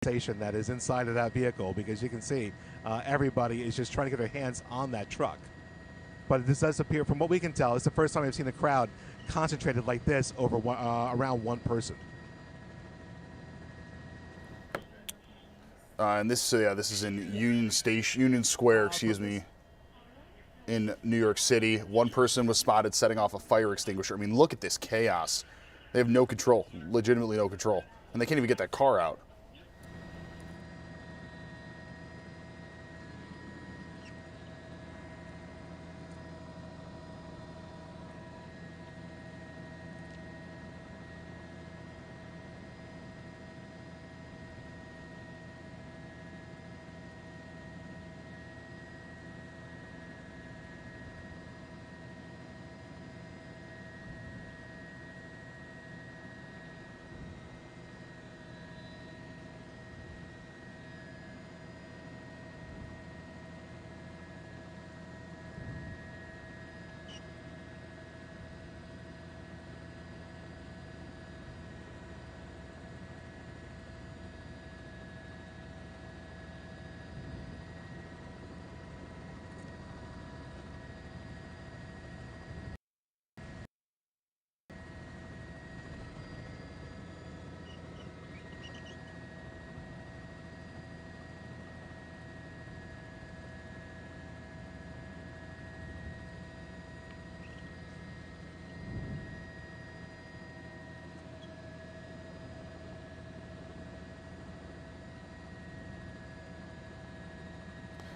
sensation that is inside of that vehicle, because you can see everybody is just trying to get their hands on that truck. But this does appear, from what we can tell, it's the first time I've seen a crowd concentrated like this over around one person. And this is in Union Square, excuse me, in New York City. One person was spotted setting off a fire extinguisher. I mean, look at this chaos. They have no control, legitimately no control. And they can't even get that car out.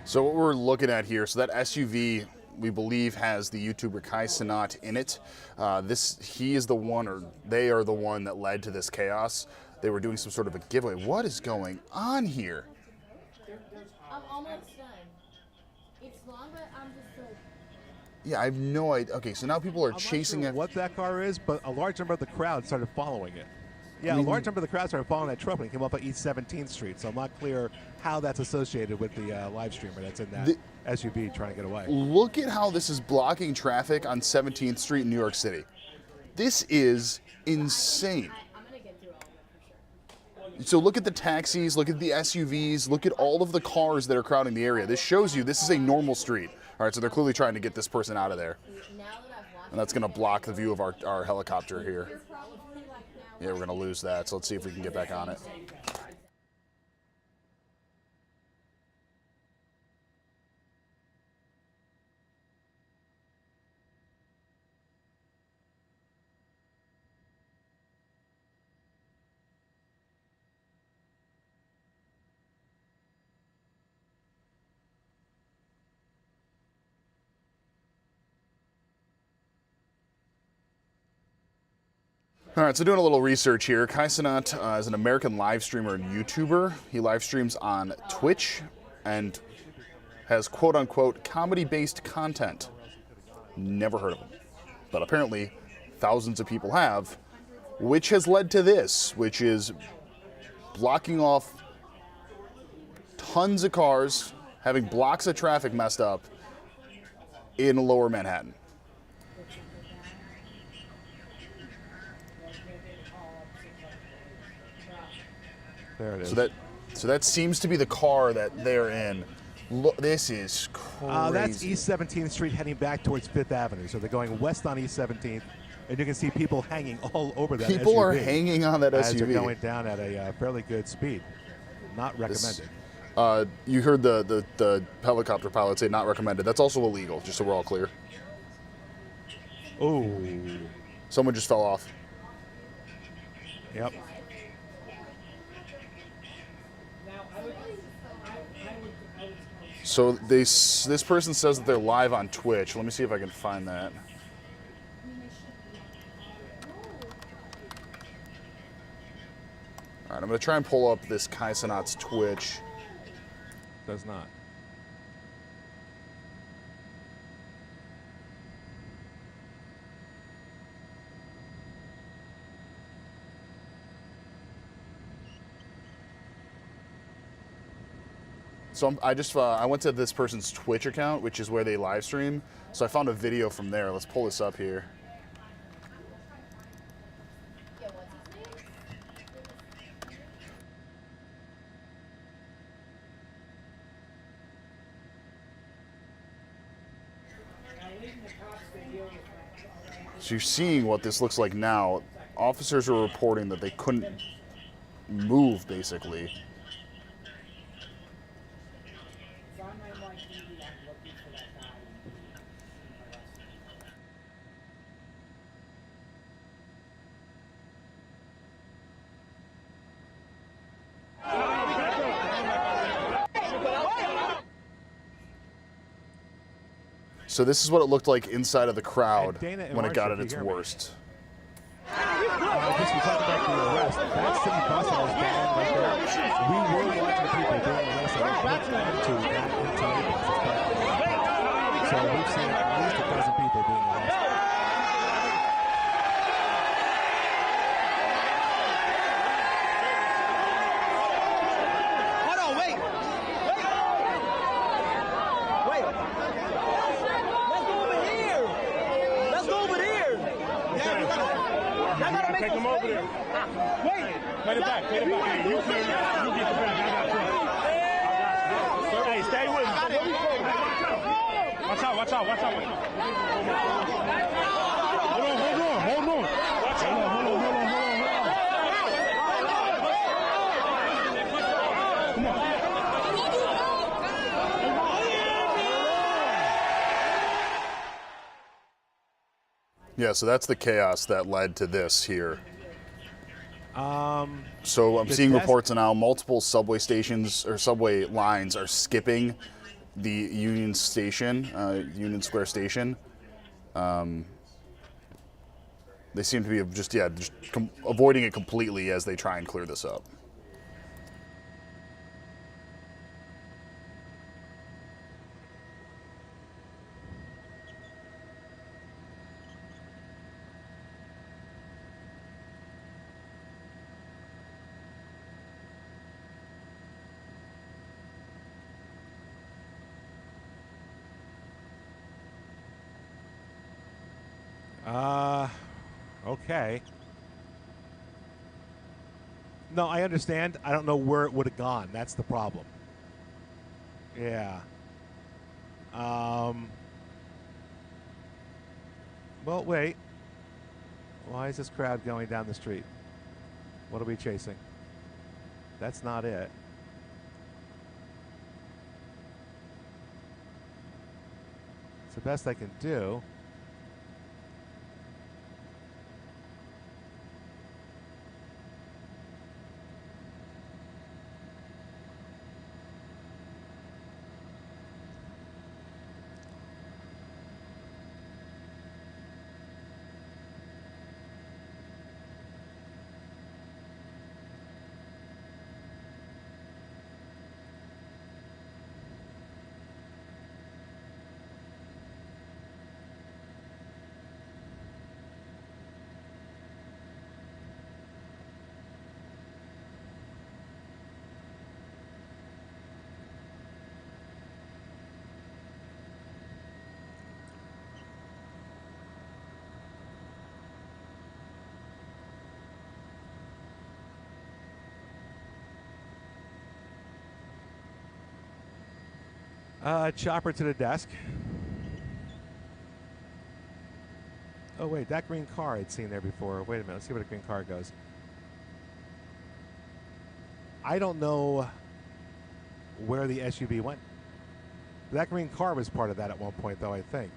So what we're looking at here, so that SUV, we believe, has the YouTuber Kai Cenat in it. He is the one, or they are the one that led to this chaos. They were doing some sort of a giveaway. What is going on here? I'm almost done. It's long, but I'm just like... Yeah, I have no idea. Okay, so now people are chasing it. What that car is, but a large number of the crowd started following it. Yeah, I mean, a large number of the crowd started following that truck when it came up on East 17th Street, so I'm not clear how that's associated with the live streamer that's in that SUV trying to get away. Look at how this is blocking traffic on 17th Street in New York City. This is insane. I'm going to get through all of it for sure. So look at the taxis, look at the SUVs, look at all of the cars that are crowding the area. This shows you this is a normal street. All right, so they're clearly trying to get this person out of there. And that's going to block the view of our helicopter here. Yeah, we're going to lose that, so let's see if we can get back on it. All right, so doing a little research here. Kai Cenat is an American live streamer and YouTuber. He live streams on Twitch and has quote-unquote comedy-based content. Never heard of him. But apparently thousands of people have, which has led to this, which is blocking off tons of cars, having blocks of traffic messed up in lower Manhattan. There it is. So that seems to be the car that they're in. Look, this is crazy. That's East 17th Street heading back towards 5th Avenue. So they're going west on East 17th, and you can see people hanging all over that People SUV. are hanging on that as SUV. They're going down at a fairly good speed. Not recommended. You heard the helicopter pilot say not recommended. That's also illegal, just so we're all clear. Oh. Someone just fell off. Yep. So this person says that they're live on Twitch. Let me see if I can find that. All right, I'm going to try and pull up this Kai Cenat's Twitch. Does not. So I went to this person's Twitch account, which is where they live stream. So I found a video from there. Let's pull this up here. So you're seeing what this looks like now. Officers are reporting that they couldn't move, basically. So this is what it looked like inside of the crowd Dana and when it got Marcia, at if its you hear me. worst. Just we talked about the arrest. That city bus that was down right there. We were watching the people being arrested and put into that into Naples as part of the airport. So we've seen at least a dozen people being arrested. Hold on, wait. Wait. Let's go over here. Let's go over there. Y'all gotta make Take them over there. Wait. Cut it back. Cut it back. Hey, you get the back. I got you. Hey, stay with me. Watch out. Watch out. Watch out. Hold on. Hold on. Hold on. Watch out. Hold on. Hold on. Come on. Yeah, so that's the chaos that led to this here. So I'm The seeing desk- reports now multiple subway stations or subway lines are skipping the Union Station, Union Square Station. They seem to be just avoiding it completely as they try and clear this up. Okay. No, I understand. I don't know where it would have gone. That's the problem. Yeah. Well, wait. Why is this crowd going down the street? What are we chasing? That's not it. It's the best I can do. Chopper to the desk. Oh, wait, that green car I'd seen there before. Wait a minute, let's see where the green car goes. I don't know where the SUV went. That green car was part of that at one point, though, I think.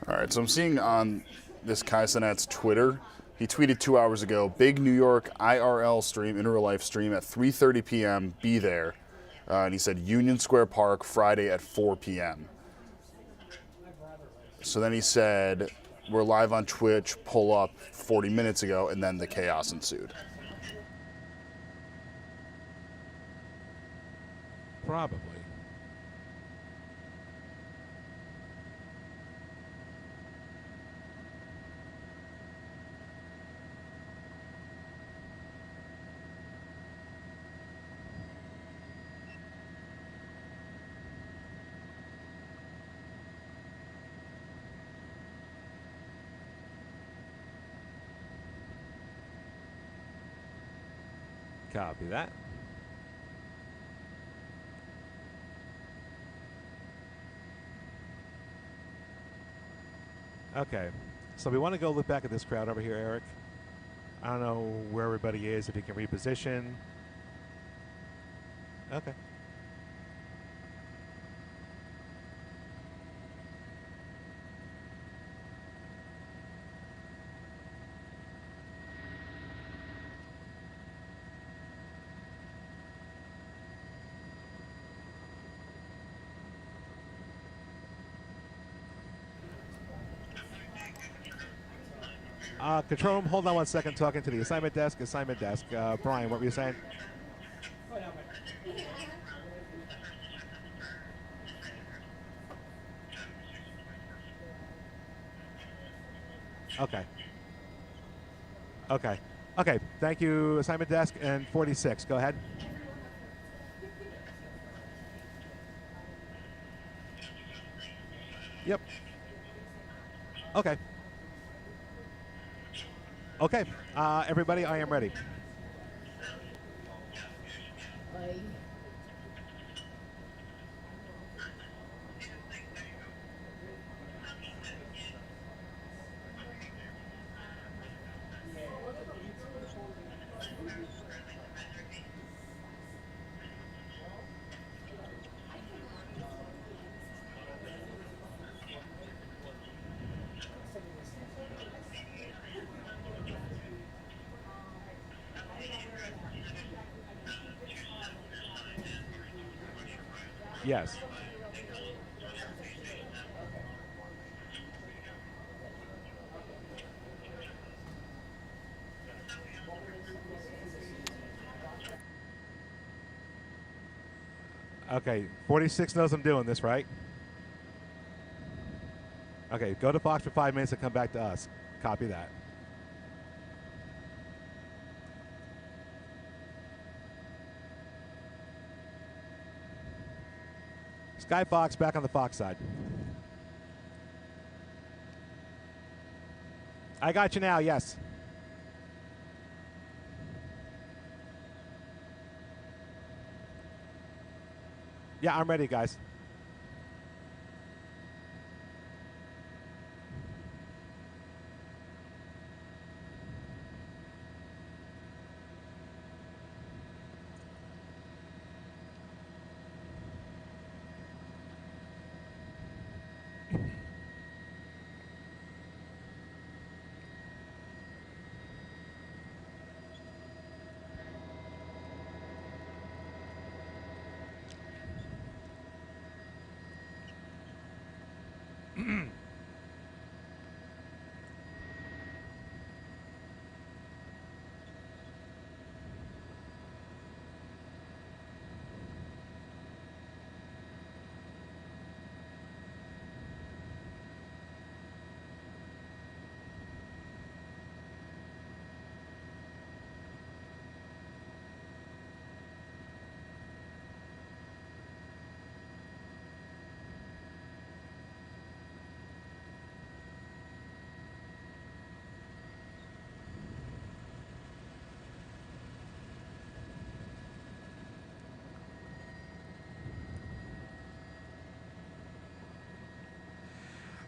All right, so I'm seeing on this Kai Cenat's Twitter, he tweeted 2 hours ago, big New York IRL stream, in real life stream at 3:30 p.m., be there. And he said Union Square Park, Friday at 4 p.m. So then he said, we're live on Twitch, pull up 40 minutes ago, and then the chaos ensued. Probably. Copy that. Okay, so we want to go look back at this crowd over here, Eric. I don't know where everybody is, if you can reposition. Okay. Control room, hold on one second, talking to the assignment desk. Brian, what were you saying? Okay. Okay. Okay, thank you, assignment desk, and 46, go ahead. Yep. Okay. Okay, everybody, I am ready. Bye. Yes. Okay, 46 knows I'm doing this, right? Okay, go to Fox for 5 minutes and come back to us. Copy that. Sky Fox back on the Fox side. I got you now, yes. Yeah, I'm ready, guys.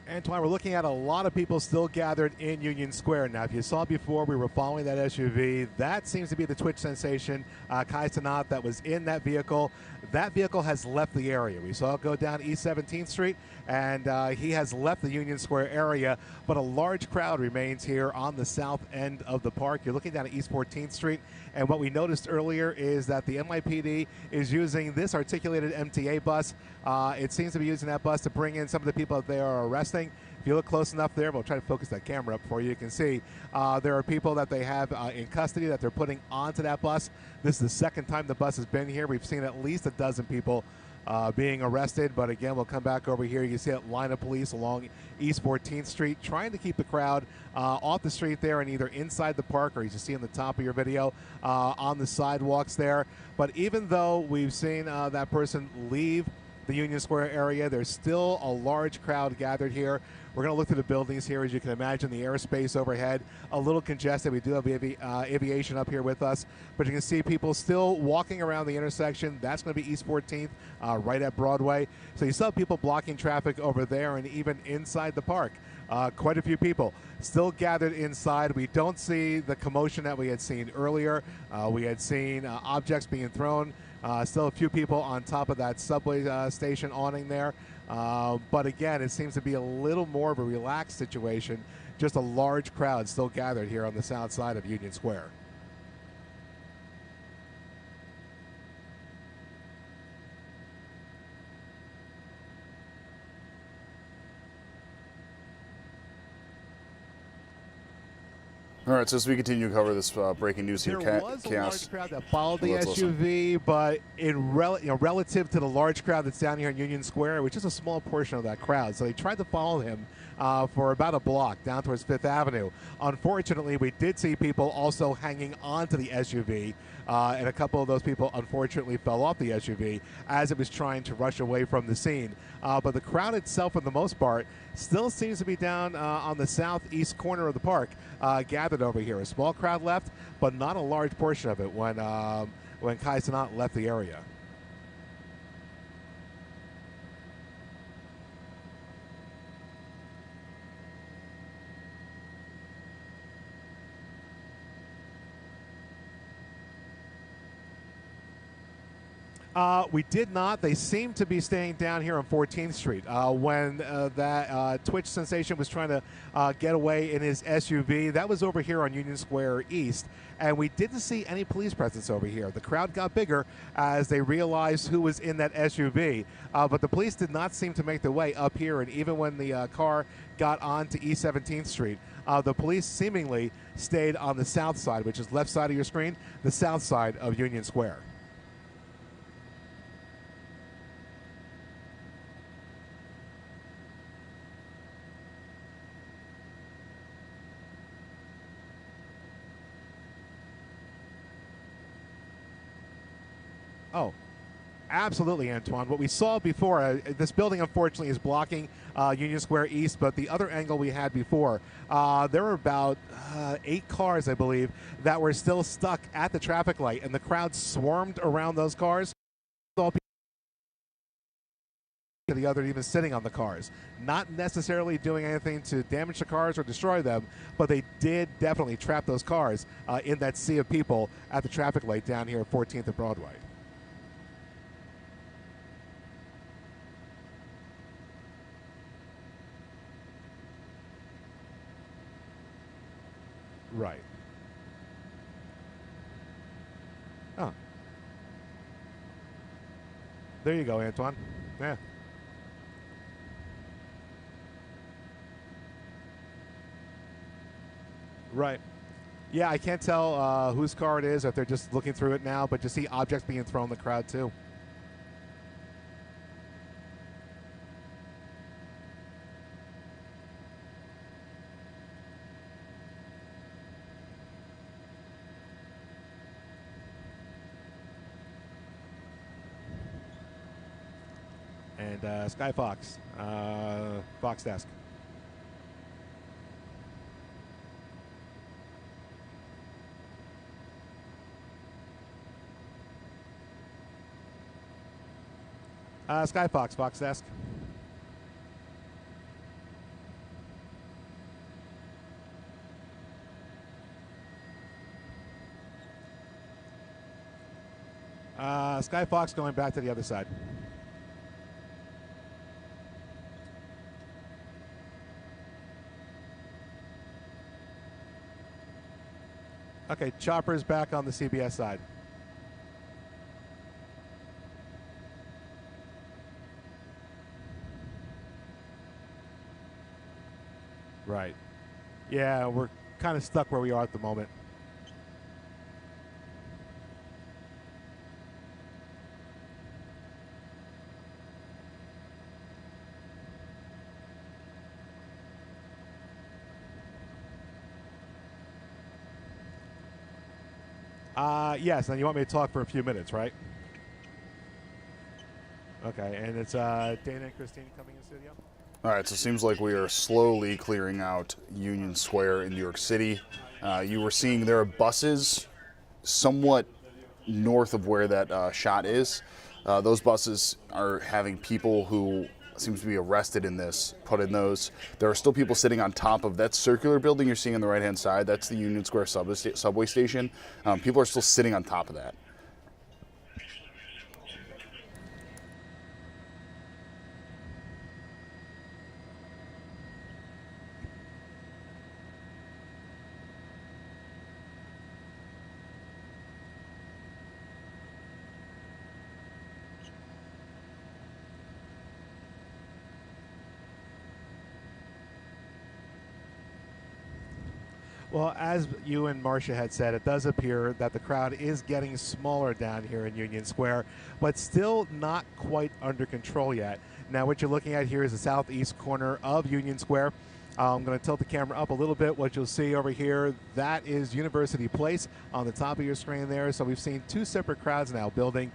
Antoine, we're looking at a lot of people still gathered in Union Square. Now, if you saw before, we were following that SUV. That seems to be the Twitch sensation, Kai Cenat, that was in that vehicle. That vehicle has left the area. We saw it go down East 17th Street, and he has left the Union Square area, but a large crowd remains here on the south end of the park. You're looking down at East 14th Street, and what we noticed earlier is that the NYPD is using this articulated MTA bus. It seems to be using that bus to bring in some of the people that they are arresting. If you look close enough there, we'll try to focus that camera up for you. You can see there are people that they have in custody that they're putting onto that bus. This is the second time the bus has been here. We've seen at least a dozen people being arrested. But again, we'll come back over here. You can see that line of police along East 14th Street trying to keep the crowd off the street there and either inside the park, or as you see on the top of your video, on the sidewalks there. But even though we've seen that person leave the Union Square area. There's still a large crowd gathered here. We're going to look through the buildings here. As you can imagine, the airspace overhead, a little congested. We do have aviation up here with us, but you can see people still walking around the intersection. That's going to be East 14th, right at Broadway. So you still have people blocking traffic over there and even inside the park. Quite a few people still gathered inside. We don't see the commotion that we had seen earlier. We had seen objects being thrown. Still a few people on top of that subway station awning there. But again, it seems to be a little more of a relaxed situation. Just a large crowd still gathered here on the south side of Union Square. All right, so as we continue to cover this breaking news here, There was a Chaos. large crowd that followed the Let's listen. SUV, but relative to the large crowd that's down here in Union Square, it was just a small portion of that crowd. So they tried to follow him for about a block down towards Fifth Avenue. Unfortunately, we did see people also hanging onto the SUV, and a couple of those people unfortunately fell off the SUV as it was trying to rush away from the scene. But the crowd itself, for the most part, still seems to be down on the southeast corner of the park, gathered over here. A small crowd left, but not a large portion of it when Kai Cenat left the area. We did not. They seem to be staying down here on 14th Street. When that Twitch sensation was trying to get away in his SUV, that was over here on Union Square East, and we didn't see any police presence over here. The crowd got bigger as they realized who was in that SUV, but the police did not seem to make their way up here, and even when the car got onto East 17th Street, the police seemingly stayed on the south side, which is left side of your screen, the south side of Union Square. Oh, absolutely, Antoine. What we saw before, this building unfortunately is blocking Union Square East, but the other angle we had before, there were about 8 cars, I believe, that were still stuck at the traffic light, and the crowd swarmed around those cars. All people to the other, even sitting on the cars. Not necessarily doing anything to damage the cars or destroy them, but they did definitely trap those cars in that sea of people at the traffic light down here at 14th and Broadway. Right. Oh. There you go, Antoine. Yeah. Right. Yeah, I can't tell whose car it is, if they're just looking through it now, but you see objects being thrown in the crowd, too. And Sky Fox, Fox Desk. Sky Fox, Fox Desk. Sky Fox going back to the other side. Okay, Chopper's back on the CBS side. Right. Yeah, we're kind of stuck where we are at the moment. Yes, and you want me to talk for a few minutes, right? Okay, and it's Dana and Christine coming in studio. All right, so it seems like we are slowly clearing out Union Square in New York City. You were seeing there are buses somewhat north of where that shot is. Those buses are having people who seems to be arrested in this put in those. There are still people sitting on top of that circular building you're seeing on the right-hand side. That's the Union Square subway station. People are still sitting on top of that. Well, as you and Marcia had said, it does appear that the crowd is getting smaller down here in Union Square, but still not quite under control yet. Now, what you're looking at here is the southeast corner of Union Square. I'm going to tilt the camera up a little bit. What you'll see over here, that is University Place on the top of your screen there. So we've seen two separate crowds now building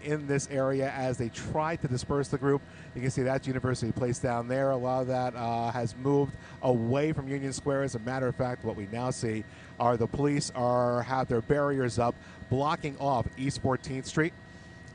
in this area as they try to disperse the group. You can see that's University Place down there. A lot of that has moved away from Union Square. As a matter of fact, what we now see are the police have their barriers up, blocking off East 14th Street.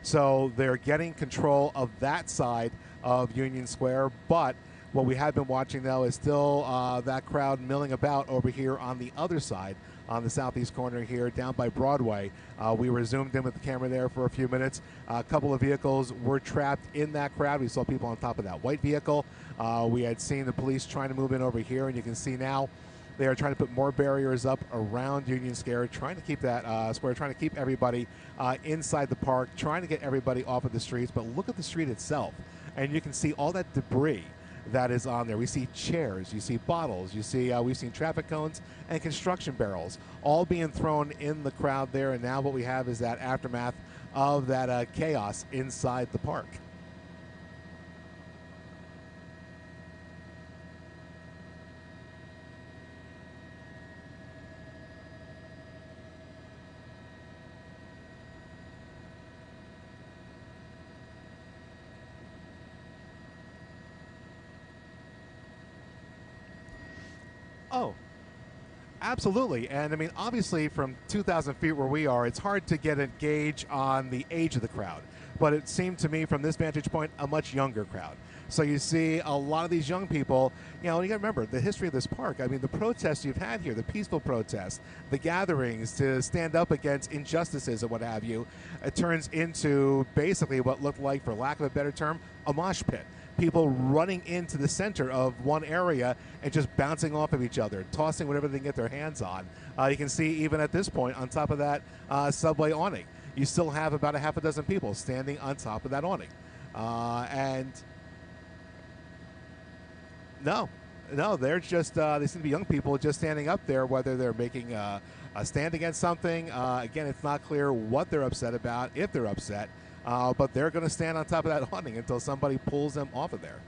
So they're getting control of that side of Union Square, but what we have been watching, though, is still that crowd milling about over here on the other side, on the southeast corner here, down by Broadway. We were zoomed in with the camera there for a few minutes. A couple of vehicles were trapped in that crowd. We saw people on top of that white vehicle. We had seen the police trying to move in over here, and you can see now they are trying to put more barriers up around Union Square, trying to keep that square, trying to keep everybody inside the park, trying to get everybody off of the streets. But look at the street itself, and you can see all that debris that is on there. We see chairs, you see bottles, you see we've seen traffic cones and construction barrels all being thrown in the crowd there, and now what we have is that aftermath of that chaos inside the park. Oh, absolutely. And I mean, obviously, from 2,000 feet where we are, it's hard to get a gauge on the age of the crowd. But it seemed to me, from this vantage point, a much younger crowd. So you see a lot of these young people, you know, you got to remember the history of this park. I mean, the protests you've had here, the peaceful protests, the gatherings to stand up against injustices and what have you, it turns into basically what looked like, for lack of a better term, a mosh pit. People running into the center of one area and just bouncing off of each other, tossing whatever they can get their hands on. You can see even at this point, on top of that subway awning, you still have about a half a dozen people standing on top of that awning. And no, they're just, they seem to be young people just standing up there, whether they're making a stand against something. Again, it's not clear what they're upset about, if they're upset. But they're going to stand on top of that awning until somebody pulls them off of there.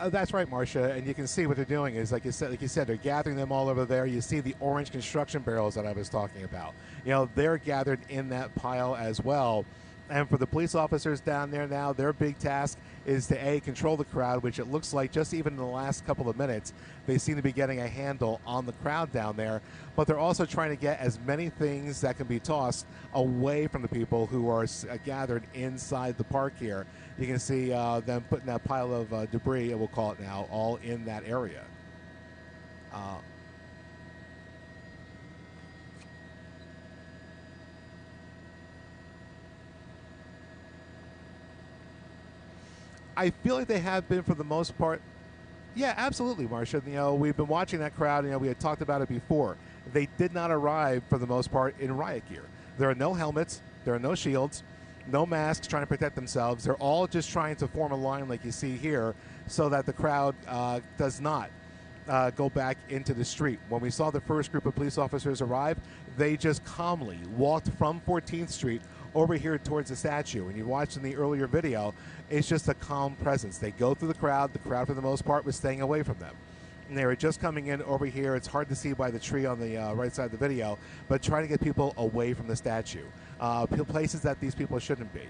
That's right, Marcia, and you can see what they're doing is, like you said, they're gathering them all over there. You see the orange construction barrels that I was talking about. You know, they're gathered in that pile as well. And for the police officers down there now, their big task is to, control the crowd, which it looks like just even in the last couple of minutes, they seem to be getting a handle on the crowd down there. But they're also trying to get as many things that can be tossed away from the people who are gathered inside the park here. You can see them putting that pile of debris, we'll call it now, all in that area. I feel like they have been for the most part. Yeah, absolutely, Marcia. You know, we've been watching that crowd. You know, we had talked about it before. They did not arrive for the most part in riot gear. There are no helmets. There are no shields. No masks trying to protect themselves. They're all just trying to form a line like you see here so that the crowd does not go back into the street. When we saw the first group of police officers arrive, they just calmly walked from 14th Street over here towards the statue. And you watched in the earlier video, it's just a calm presence. They go through the crowd. The crowd, for the most part, was staying away from them. And they were just coming in over here. It's hard to see by the tree on the right side of the video, but trying to get people away from the statue, places that these people shouldn't be.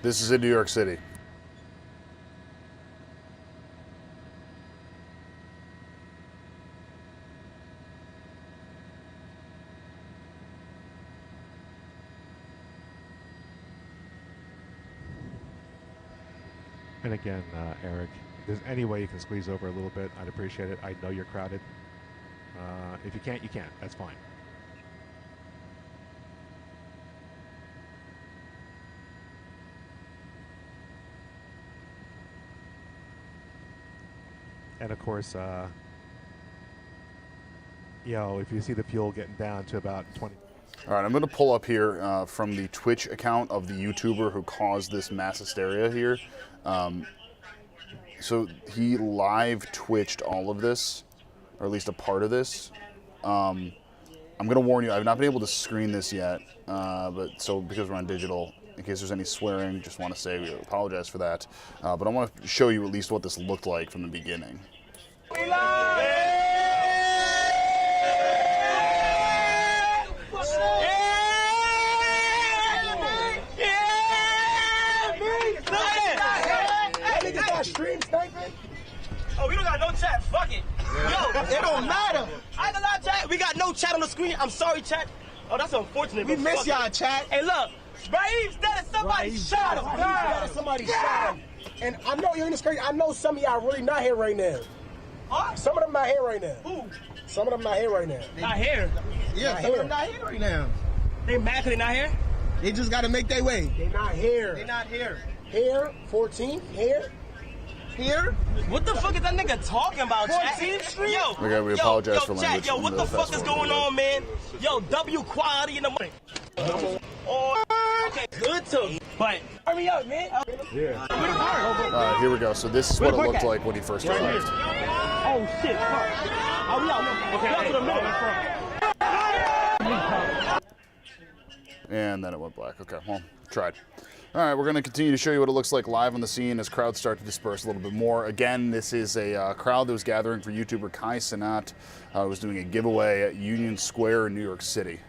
This is in New York City. And again, Eric, if there's any way you can squeeze over a little bit, I'd appreciate it. I know you're crowded. If you can't, you can't. That's fine. And of course, if you see the fuel getting down to about 20. All right, I'm going to pull up here from the Twitch account of the YouTuber who caused this mass hysteria here. So he live Twitched all of this, or at least a part of this. I'm going to warn you, I've not been able to screen this yet, because we're on digital, in case there's any swearing, just want to say we apologize for that. But I want to show you at least what this looked like from the beginning. Oh, we don't got no chat. Fuck it. Yo, it don't matter. I ain't gonna lie, chat. We got no chat on the screen. I'm sorry, chat. Oh, that's unfortunate. We miss y'all, chat. Hey, look. Raheem's dead. Somebody shot him. Raheem's somebody shot him. And I know you're in the screen. I know some of y'all really not here right now. Huh? Some of them not here right now. Who? Some of them not here right now. Not here. Yeah, some of them not here right now. They mad 'cause they not here? They just gotta make their way. They not here. They not here. Here, 14th, here. Here? What the fuck is that nigga talking about, chat? 14th Street? Yo, Okay, we apologize for chat, language. yo, what the fuck is going on, man? Yo, W quality in the morning. Oh, okay, good too. But hurry up, man. Yeah. Here we go. So this is what it looked like when he first arrived. Oh shit, fuck. Oh, we out. Okay, out to the middle. And then it went black. Okay, well, tried. All right, we're going to continue to show you what it looks like live on the scene as crowds start to disperse a little bit more. Again, this is a crowd that was gathering for YouTuber Kai Cenat, who was doing a giveaway at Union Square in New York City.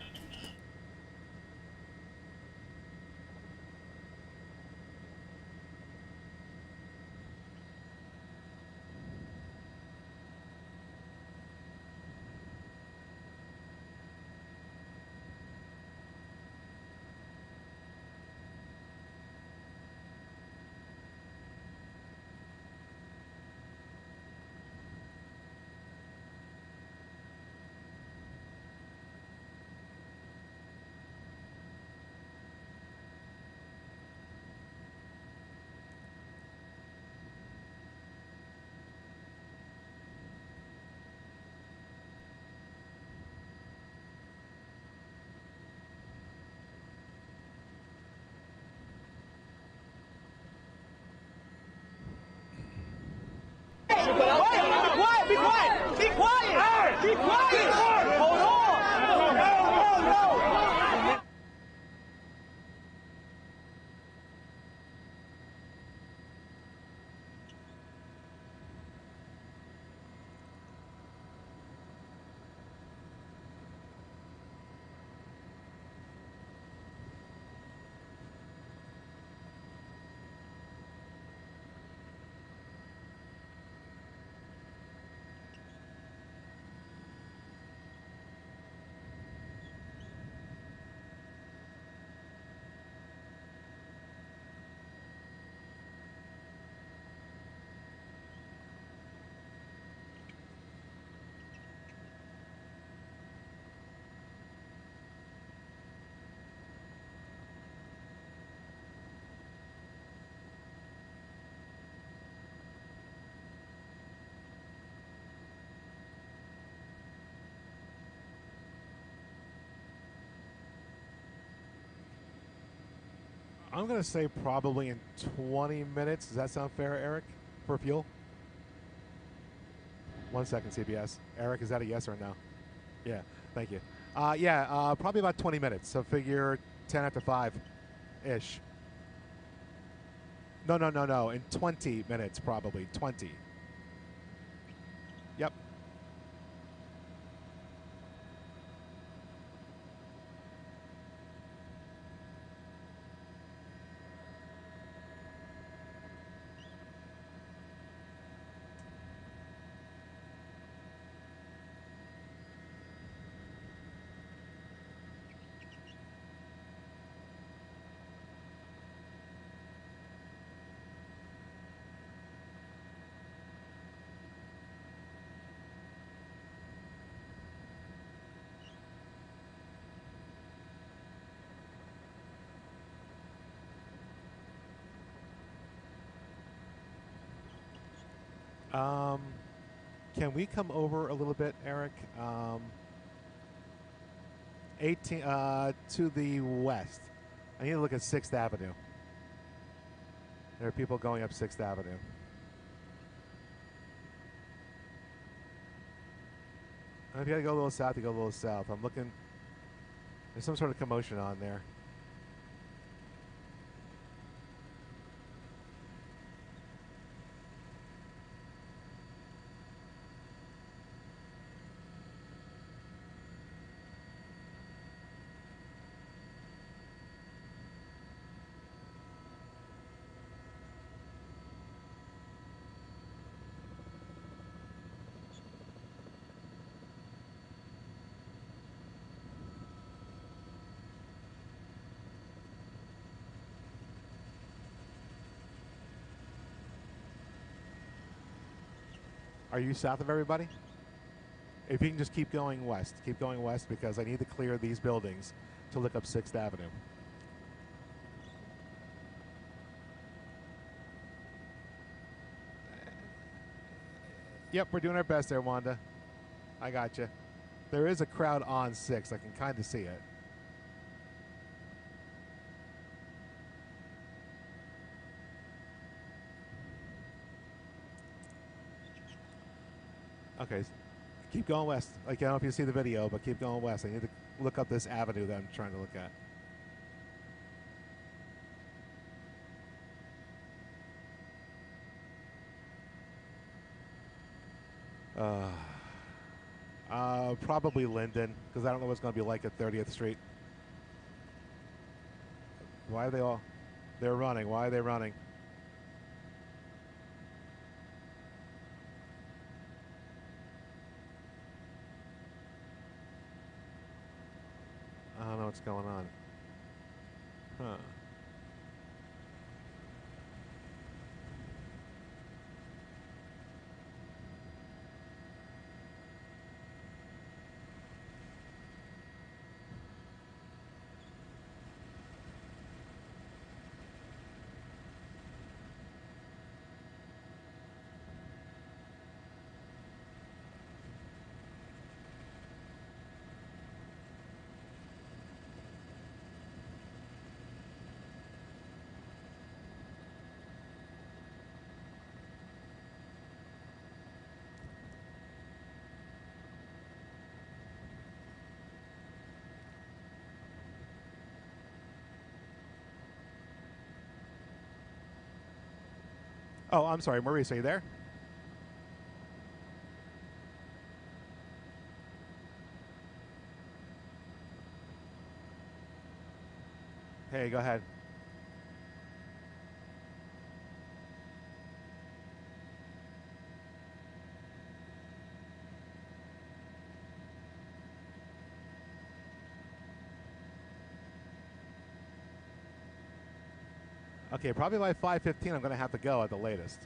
I'm going to say probably in 20 minutes. Does that sound fair, Eric, for fuel? 1 second, CBS. Eric, is that a yes or a no? Yeah, thank you. Probably about 20 minutes. So figure 10 after 5-ish. No. In 20 minutes, probably. 20. Yep. Can we come over a little bit, Eric? 18 to the west. I need to look at 6th Avenue. There are people going up 6th Avenue. And if you gotta go a little south, you go a little south. I'm looking. There's some sort of commotion on there. Are you south of everybody? If you can just keep going west because I need to clear these buildings to look up 6th Avenue. Yep, we're doing our best there, Wanda. I got you. There is a crowd on 6. I can kind of see it. Okay, keep going west. Like, I don't know if you see the video, but keep going west. I need to look up this avenue that I'm trying to look at. Probably Linden, because I don't know what's going to be like at 30th Street. Why are they all... They're running. Why are they running? I don't know what's going on. Huh. Oh, I'm sorry, Maurice, are you there? Hey, go ahead. Okay, probably by 5:15 I'm going to have to go at the latest.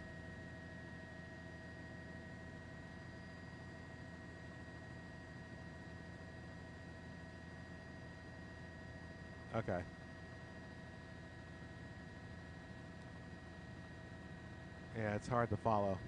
Okay. Yeah, it's hard to follow.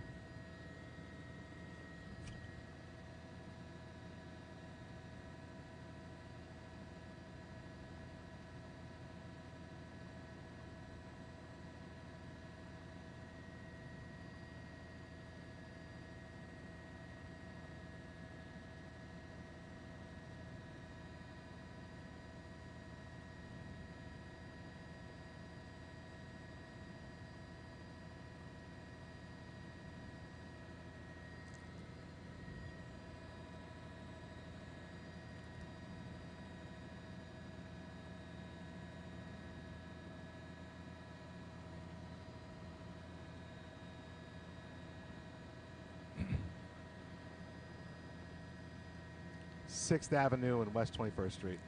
6th Avenue and West 21st Street.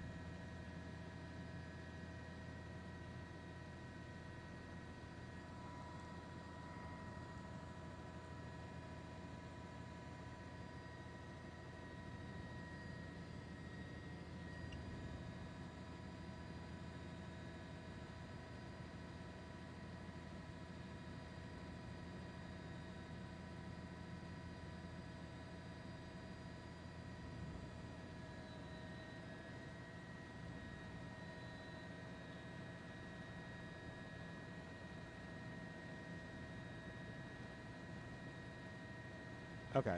Okay.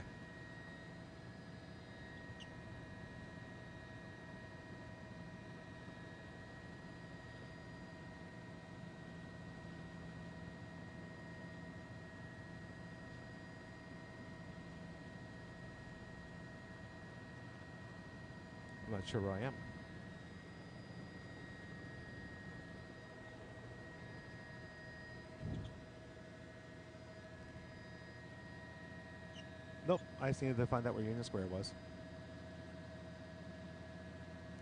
I'm not sure where I am. Nope, I just needed to find out where Union Square was.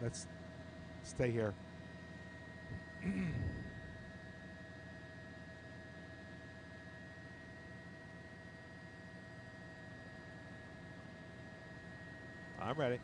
Let's stay here. I'm ready.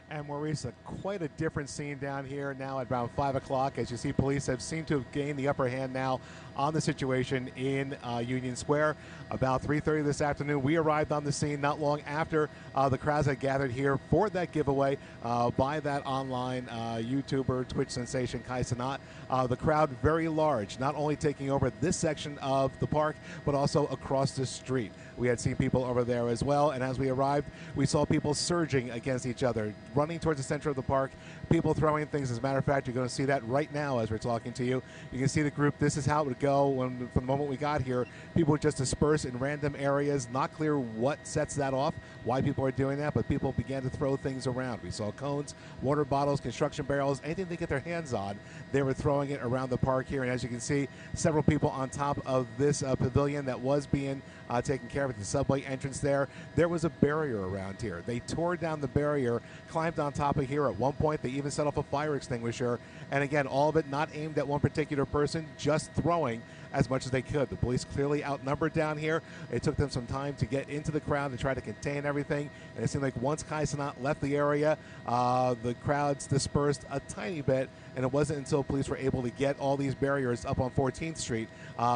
And Maurice, quite a different scene down here now at around 5 o'clock. As you see, police have seemed to have gained the upper hand now on the situation in Union Square. About 3:30 this afternoon, we arrived on the scene not long after the crowds had gathered here for that giveaway by that online YouTuber, Twitch sensation Kai Cenat. The crowd very large, not only taking over this section of the park, but also across the street. We had seen people over there as well, and as we arrived, we saw people surging against each other, running towards the center of the park, people throwing things. As a matter of fact, you're going to see that right now as we're talking to you. You can see the group. This is how it would go when, from the moment we got here. People would just disperse in random areas. Not clear what sets that off, why people are doing that, but people began to throw things around. We saw cones, water bottles, construction barrels, anything they get their hands on, they were throwing it around the park here. And as you can see, several people on top of this pavilion that was being taken care of at the subway entrance there. There was a barrier around here. They tore down the barrier, climbed on top of here. At one point, they even set off a fire extinguisher. And again, all of it not aimed at one particular person, just throwing as much as they could. The police clearly outnumbered down here. It took them some time to get into the crowd and try to contain everything. And it seemed like once Kai Cenat left the area, the crowds dispersed a tiny bit. And it wasn't until police were able to get all these barriers up on 14th Street,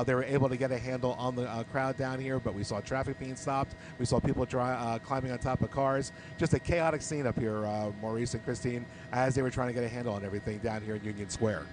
they were able to get a handle on the crowd down here. But we saw traffic being stopped. We saw people climbing on top of cars. Just a chaotic scene up here, Maurice and Christine, as they were trying to get a handle on everything down here in Union Square.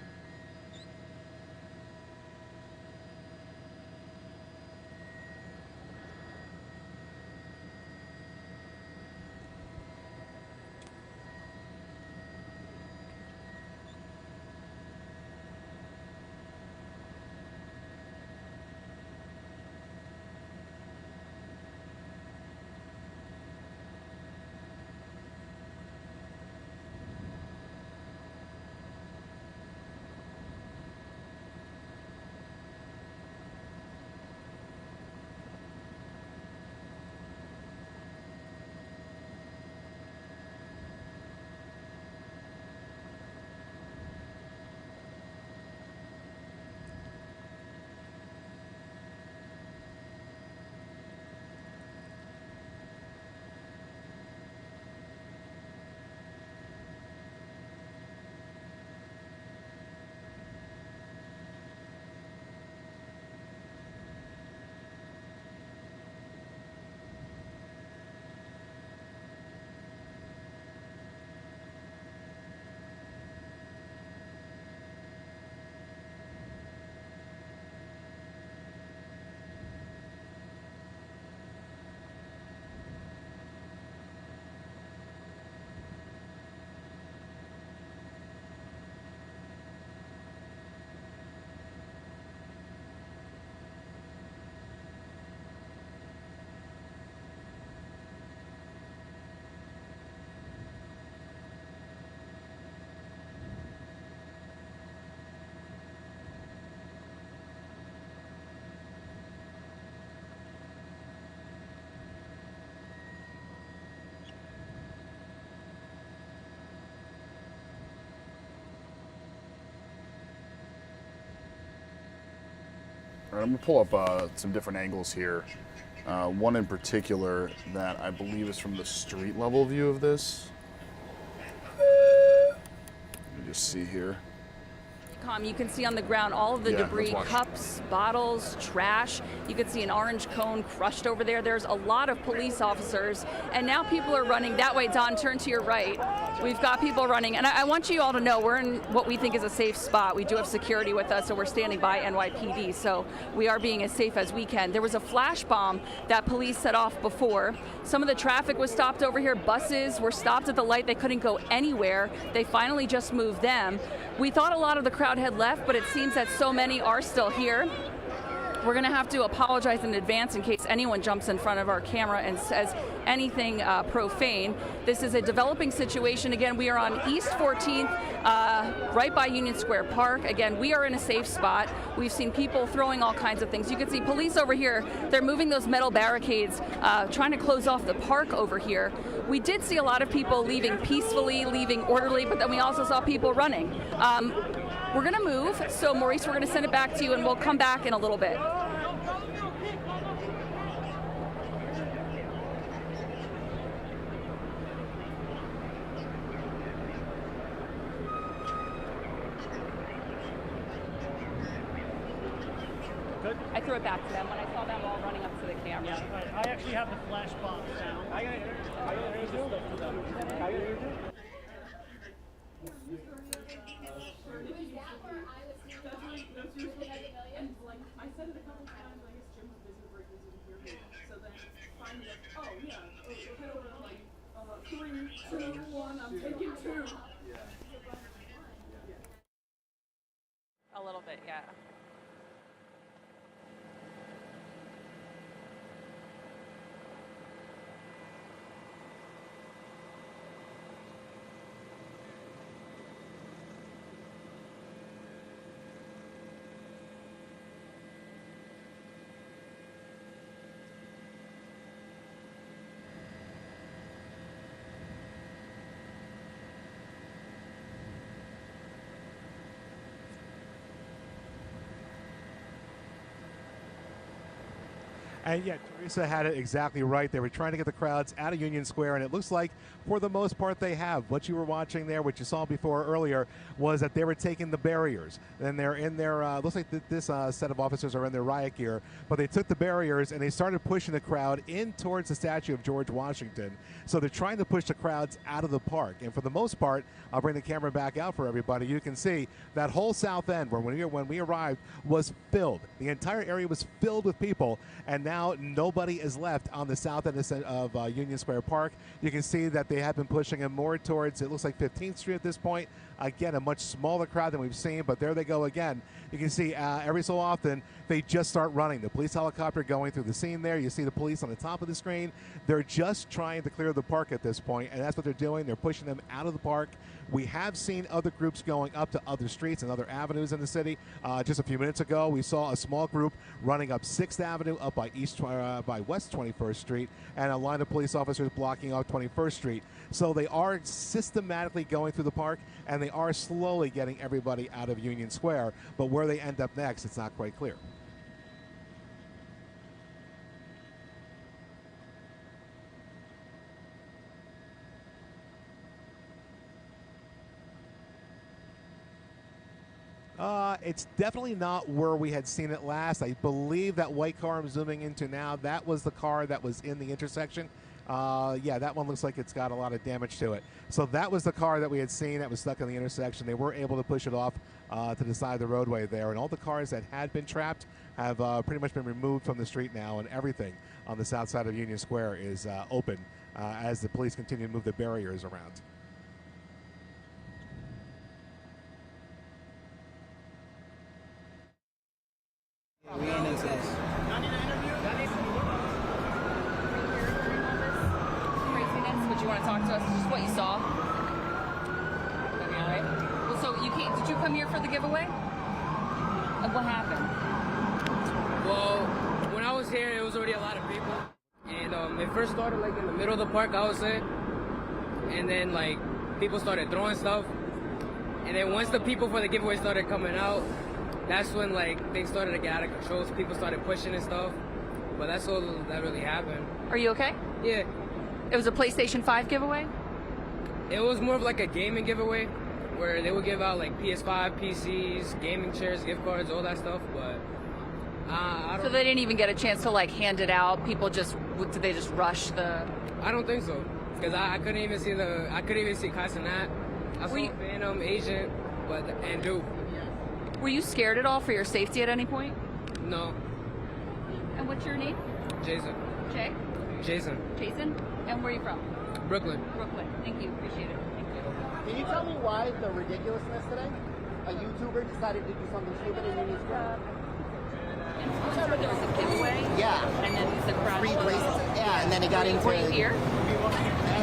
All right, I'm going to pull up some different angles here. One in particular that I believe is from the street level view of this. Let me just see here. You can see on the ground all of the debris, let's watch. cups, bottles, trash. You can see an orange cone crushed over there. There's a lot of police officers, and now people are running that way. Don, turn to your right. We've got people running, and I want you all to know we're in what we think is a safe spot. We do have security with us, so we're standing by NYPD, so we are being as safe as we can. There was a flash bomb that police set off before. Some of the traffic was stopped over here. Buses were stopped at the light. They couldn't go anywhere. They finally just moved them. We thought a lot of the crowd had left, but it seems that so many are still here. We're going to have to apologize in advance in case anyone jumps in front of our camera and says anything profane. This is a developing situation. Again, we are on East 14th, right by Union Square Park. Again, we are in a safe spot. We've seen people throwing all kinds of things. You can see police over here. They're moving those metal barricades, trying to close off the park over here. We did see a lot of people leaving peacefully, leaving orderly, but then we also saw people running. We're going to move. So, Maurice, we're going to send it back to you, and we'll come back in a little bit. I threw it back to them when I saw them all running up to the camera. Yeah, I actually have the flash bomb sound. I gotta introduce stuff to them. I said it a couple times. I guess Jim was busy breaking, didn't hear me. So then finally, oh yeah, head over to like 3, 2, 1. I'm taking 2. A little bit, yeah. And yeah, Teresa had it exactly right. They were trying to get the crowds out of Union Square, and it looks like, for the most part, they have. What you were watching there, what you saw before earlier, was that they were taking the barriers. And they're in their, looks like this set of officers are in their riot gear, but they took the barriers and they started pushing the crowd in towards the statue of George Washington. So they're trying to push the crowds out of the park. And for the most part, I'll bring the camera back out for everybody. You can see that whole south end, where when we arrived, was filled. The entire area was filled with people, and now nobody is left on the south end of Union Square Park. You can see that they have been pushing them more towards, it looks like 15th Street at this point. Again, a much smaller crowd than we've seen, but there they go again. You can see every so often they just start running. The police helicopter going through the scene there. You see the police on the top of the screen. They're just trying to clear the park at this point, and that's what they're doing. They're pushing them out of the park. We have seen other groups going up to other streets and other avenues in the city. Just a few minutes ago, we saw a small group running up 6th Avenue, up by West 21st Street, and a line of police officers blocking off 21st Street. So they are systematically going through the park, and they are slowly getting everybody out of Union Square. But where they end up next, it's not quite clear. It's definitely not where we had seen it last. I believe that white car I'm zooming into now, that was the car that was in the intersection. Yeah, that one looks like it's got a lot of damage to it. So that was the car that we had seen that was stuck in the intersection. They were able to push it off to the side of the roadway there. And all the cars that had been trapped have pretty much been removed from the street now, and everything on the south side of Union Square is open as the police continue to move the barriers around. Would you want to talk to us? Just what you saw? Okay, right? Well, so you can't. Did you come here for the giveaway? What happened? Well, when I was here, it was already a lot of people, and it first started like in the middle of the park, I would say, and then like people started throwing stuff, and then once the people for the giveaway started coming out, that's when like things started to get out of control. So people started pushing and stuff. But that's all that really happened. Are you okay? Yeah. It was a PlayStation 5 giveaway? It was more of like a gaming giveaway where they would give out like PS5, PCs, gaming chairs, gift cards, all that stuff. But I don't. So they didn't even get a chance to like hand it out. People just did they just rush the? I don't think so because I couldn't even see Kai Cenat. I saw Phantom, Agent, and Duke. Were you scared at all for your safety at any point? No. And what's your name? Jason. Jay? Jason. Jason? And where are you from? Brooklyn. Brooklyn. Thank you. Appreciate it. Thank you. Can you tell me why the ridiculousness today? A YouTuber decided to do something stupid in Union Square? There was a giveaway. Yeah. And then the crowd. Free places. Yeah, and then it got into. Were you here?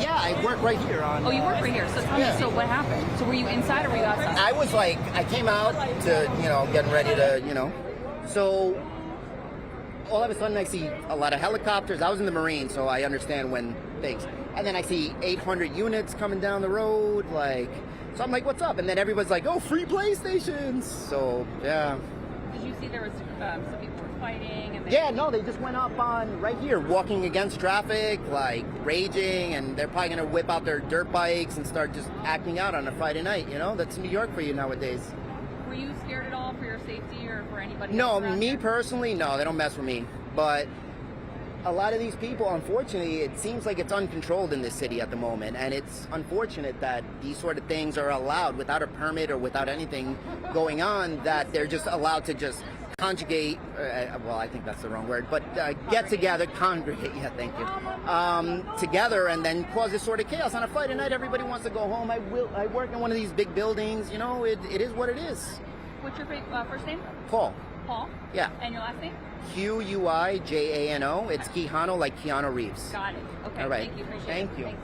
Yeah, I work right here on. Oh, you work right here. So tell me, so what happened? So were you inside or were you outside? I was like, I came out to, getting ready to, So all of a sudden I see a lot of helicopters. I was in the Marines, so I understand when things. And then I see 800 units coming down the road, so I'm like, what's up? And then everyone's like, oh, free PlayStations. So, yeah. Did you see there was some people were fighting? And Yeah, no, they just went up on right here, walking against traffic, raging, and they're probably going to whip out their dirt bikes and start just acting out on a Friday night, That's New York for you nowadays. Were you scared at all for your safety or for anybody No, else around me here? personally, no, they don't mess with me. But a lot of these people, unfortunately, it seems like it's uncontrolled in this city at the moment. And it's unfortunate that these sort of things are allowed without a permit or without anything going on, that they're just allowed to just conjugate, well, I think that's the wrong word, but get together, congregate, yeah, thank you, together and then cause this sort of chaos. On a Friday night, everybody wants to go home. I work in one of these big buildings, it is what it is. What's your first name? Paul. Paul? Yeah. And your last name? Quijano. It's Quijano, like Keanu Reeves. Got it. Okay, all right. Thank you. Appreciate Thank it. you. Thanks.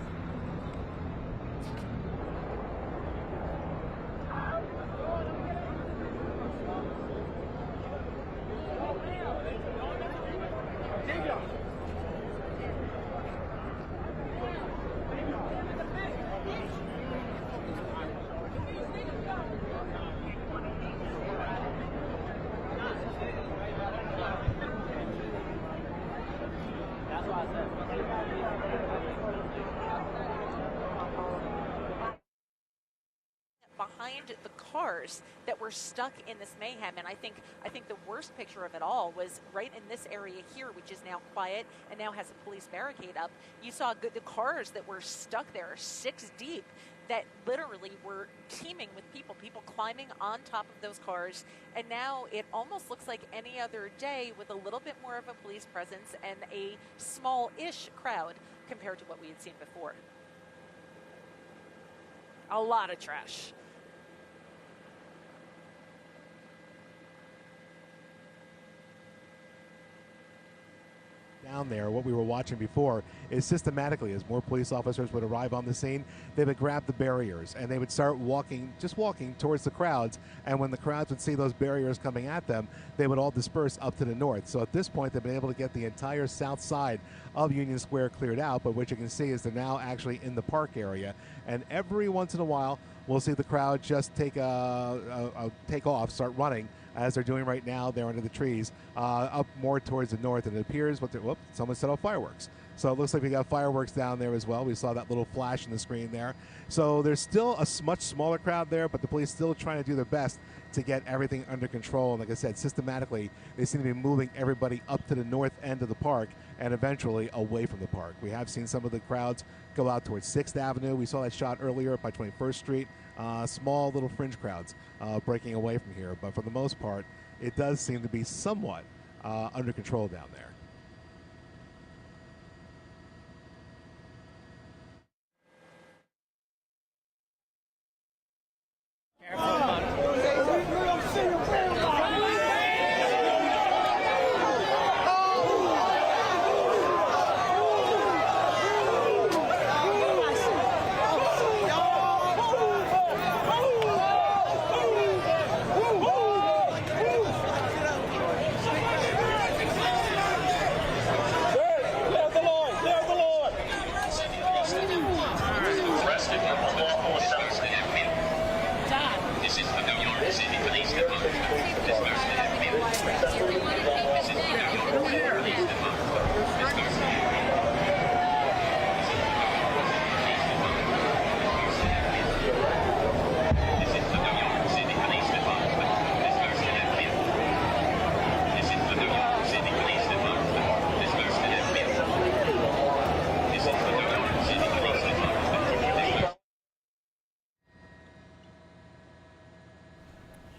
Behind the cars that were stuck in this mayhem, and I think the worst picture of it all was right in this area here, which is now quiet and now has a police barricade up. You saw the cars that were stuck there 6 deep, that literally were teeming with people climbing on top of those cars, and now it almost looks like any other day with a little bit more of a police presence and a small-ish crowd compared to what we had seen before. A lot of trash. Down there, what we were watching before is systematically, as more police officers would arrive on the scene, they would grab the barriers and they would start walking towards the crowds. And when the crowds would see those barriers coming at them, they would all disperse up to the north. So at this point, they've been able to get the entire south side of Union Square cleared out. But what you can see is they're now actually in the park area. And every once in a while, we'll see the crowd just take off, start running, as they're doing right now there under the trees, up more towards the north. And it appears, someone set off fireworks. So it looks like we got fireworks down there as well. We saw that little flash in the screen there. So there's still a much smaller crowd there, but the police still trying to do their best to get everything under control. And like I said, systematically, they seem to be moving everybody up to the north end of the park and eventually away from the park. We have seen some of the crowds go out towards 6th Avenue. We saw that shot earlier by 21st Street. Small little fringe crowds breaking away from here. But for the most part, it does seem to be somewhat under control down there.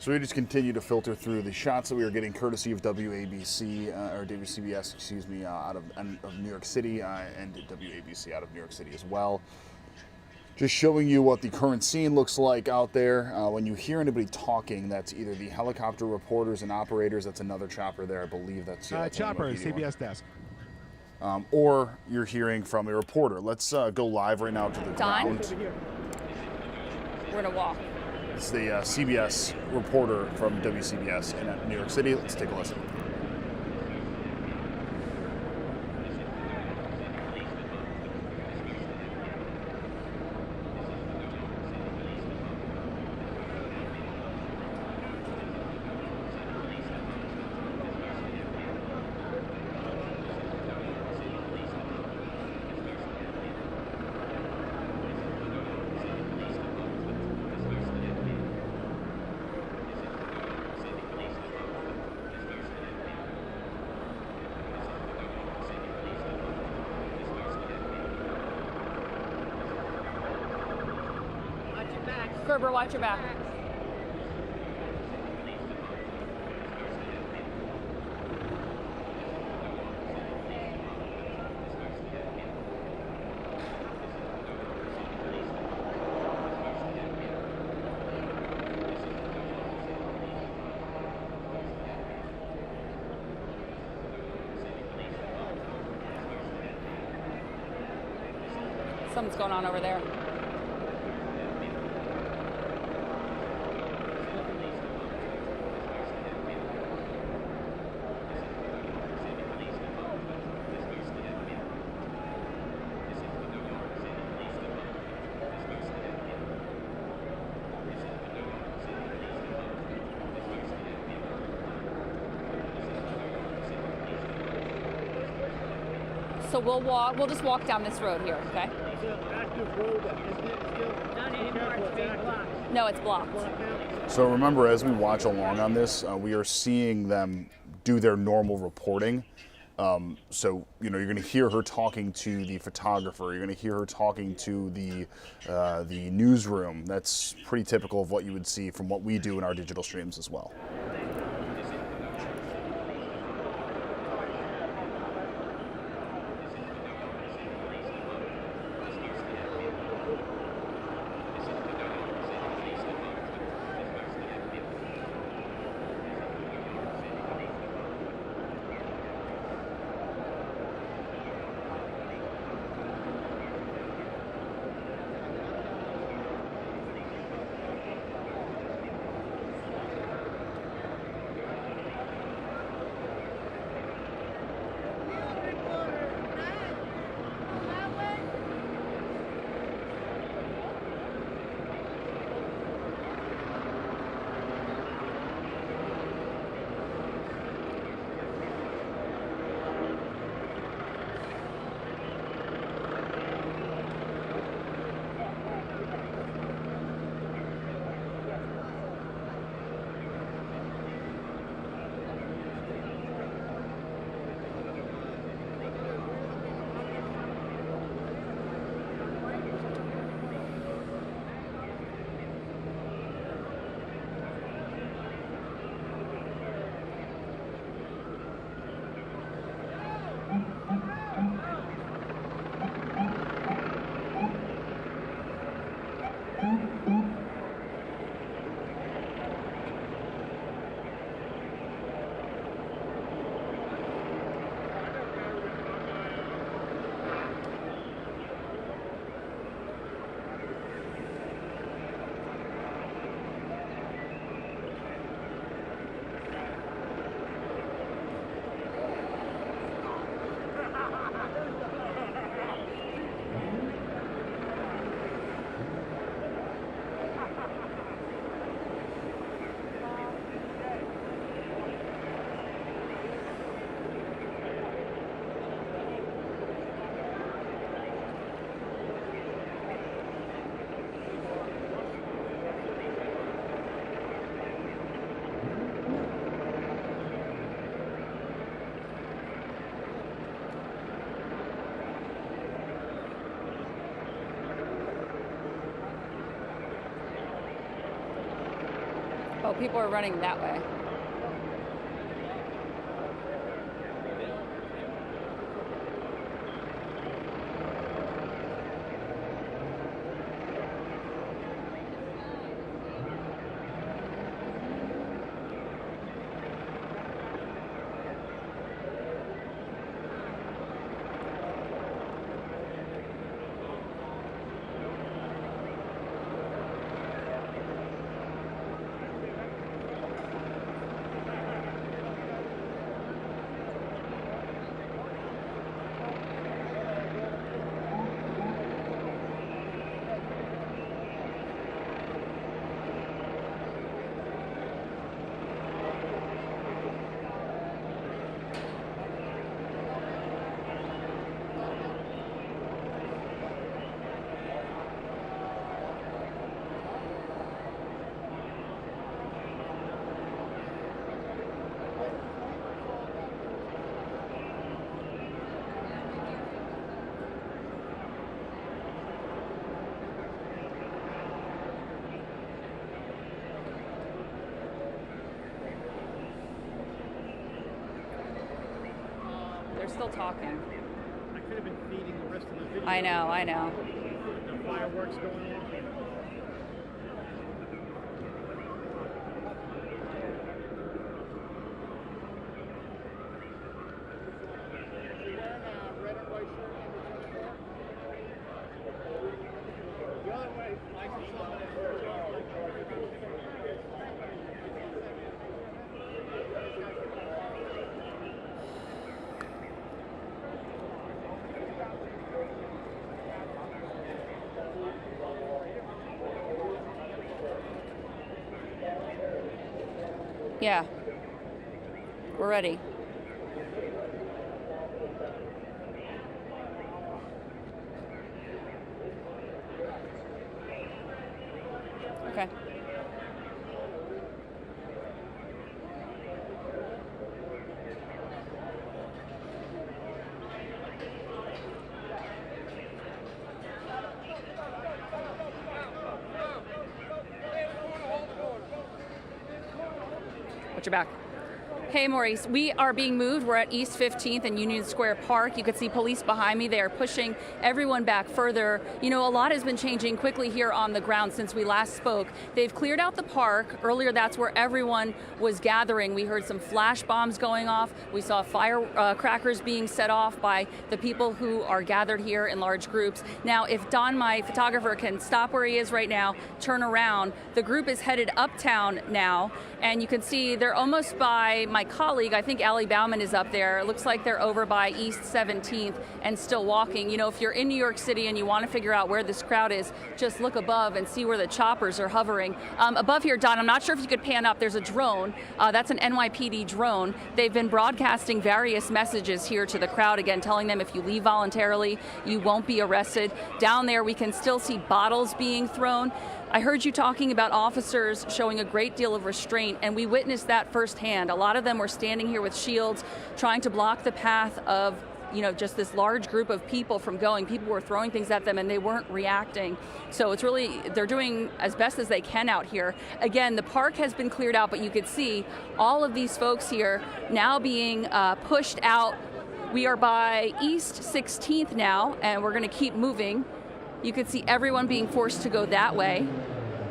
So we just continue to filter through the shots that we were getting courtesy of WABC, or WCBS, excuse me, out of New York City, and WABC out of New York City as well. Just showing you what the current scene looks like out there. When you hear anybody talking, that's either the helicopter reporters and operators, that's another chopper there, I believe that's... Chopper, CBS desk. Or you're hearing from a reporter. Let's go live right now to the ground. We're gonna walk. It's the CBS reporter from WCBS in New York City. Let's take a listen. Kerber, watch your back. Something's going on over there. So we'll walk. We'll just walk down this road here, okay? It's an active road, isn't it? Still not anymore. It's being blocked. No, it's blocked. So remember, as we watch along on this, we are seeing them do their normal reporting. So you know, you're going to hear her talking to the photographer. You're going to hear her talking to the newsroom. That's pretty typical of what you would see from what we do in our digital streams as well. Oh, people are running that way. They're still talking. I could have been feeding the rest of the video. I know. The fireworks going on. Yeah. We're ready. Okay. Watch your back. Hey, Maurice, we are being moved. We're at East 15th and Union Square Park. You can see police behind me. They are pushing everyone back further. You know, a lot has been changing quickly here on the ground since we last spoke. They've cleared out the park. Earlier, that's where everyone was gathering. We heard some flash bombs going off. We saw firecrackers being set off by the people who are gathered here in large groups. Now, if Don, my photographer, can stop where he is right now, turn around, the group is headed uptown now, and you can see they're almost by my colleague. I think Allie Bauman is up there. It looks like they're over by East 17th and still walking. You know, if you're in New York City and you want to figure out where this crowd is, just look above and see where the choppers are hovering. Above here, Don, I'm not sure if you could pan up. There's a drone. That's an NYPD drone. They've been broadcasting various messages here to the crowd, again, telling them if you leave voluntarily, you won't be arrested. Down there, we can still see bottles being thrown. I heard you talking about officers showing a great deal of restraint, and we witnessed that firsthand. A lot of them were standing here with shields, trying to block the path of, you know, just this large group of people from going. People were throwing things at them and they weren't reacting. So it's really, they're doing as best as they can out here. Again, the park has been cleared out, but you could see all of these folks here now being pushed out. We are by East 16th now, and we're gonna keep moving. You can see everyone being forced to go that way.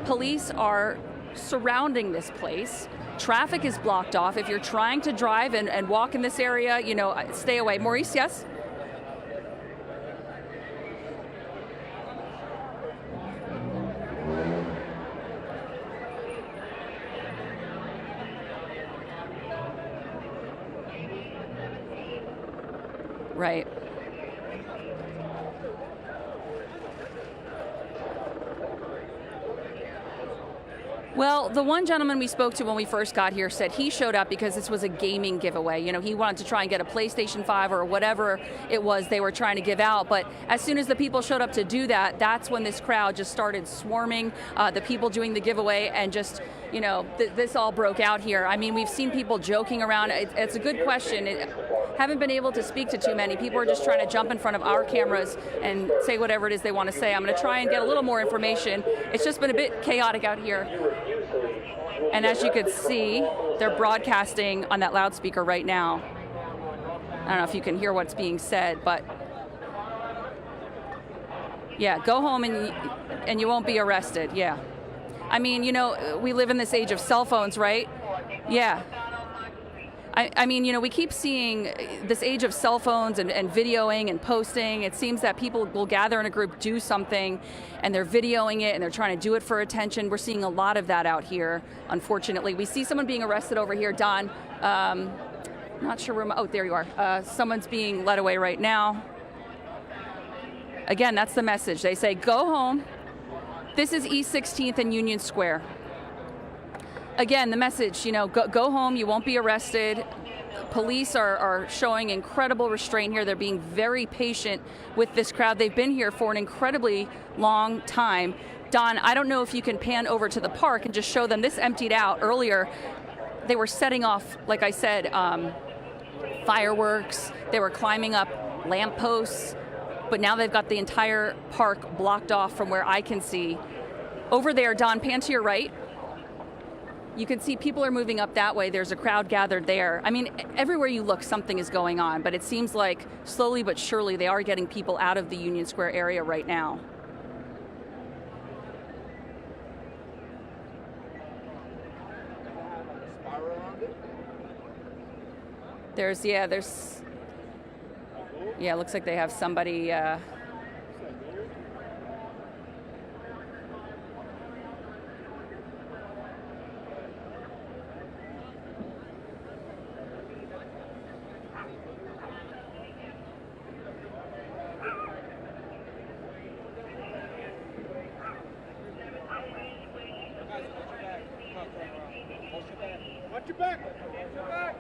Police are surrounding this place. Traffic is blocked off. If you're trying to drive and walk in this area, you know, stay away. Maurice, yes? Right. Well, the one gentleman we spoke to when we first got here said he showed up because this was a gaming giveaway. You know, he wanted to try and get a PlayStation 5 or whatever it was they were trying to give out. But as soon as the people showed up to do that, that's when this crowd just started swarming the people doing the giveaway, and just, you know, this all broke out here. I mean, we've seen people joking around. It's a good question. Haven't been able to speak to too many. People are just trying to jump in front of our cameras and say whatever it is they want to say. I'm going to try and get a little more information. It's just been a bit chaotic out here. And as you could see, they're broadcasting on that loudspeaker right now. I don't know if you can hear what's being said, but yeah, go home and you won't be arrested. Yeah. I mean, you know, we live in this age of cell phones, right? Yeah. I mean, you know, we keep seeing this age of cell phones and videoing and posting. It seems that people will gather in a group, do something, and they're videoing it, and they're trying to do it for attention. We're seeing a lot of that out here, unfortunately. We see someone being arrested over here, Don. Not sure where, oh, there you are. Someone's being led away right now. Again, that's the message. They say, go home. This is East 16th and Union Square. Again, the message, you know, go home, you won't be arrested. Police are showing incredible restraint here. They're being very patient with this crowd. They've been here for an incredibly long time. Don, I don't know if you can pan over to the park and just show them. This emptied out earlier. They were setting off, like I said, fireworks. They were climbing up lampposts. But now they've got the entire park blocked off from where I can see. Over there, Don, pan to your right. You can see people are moving up that way. There's a crowd gathered there. I mean, everywhere you look, something is going on, but it seems like slowly but surely they are getting people out of the Union Square area right now. There's, yeah, it looks like they have somebody, Watch your back. Watch your back.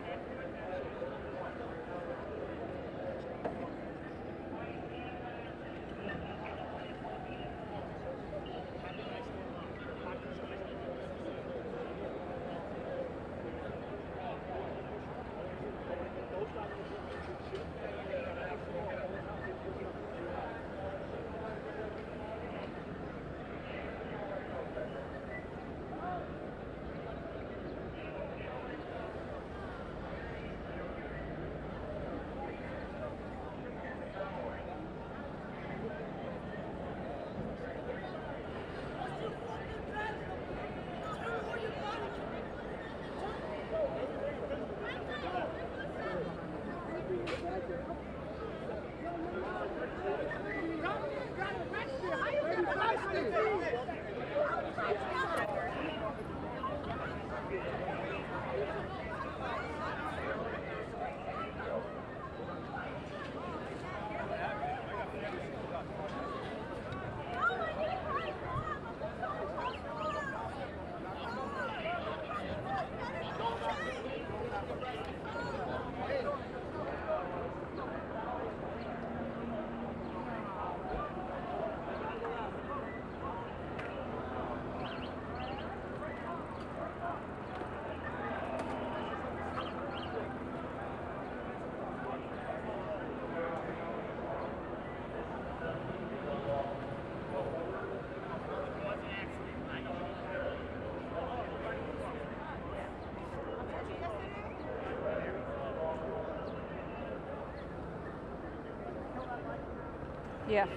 yeah.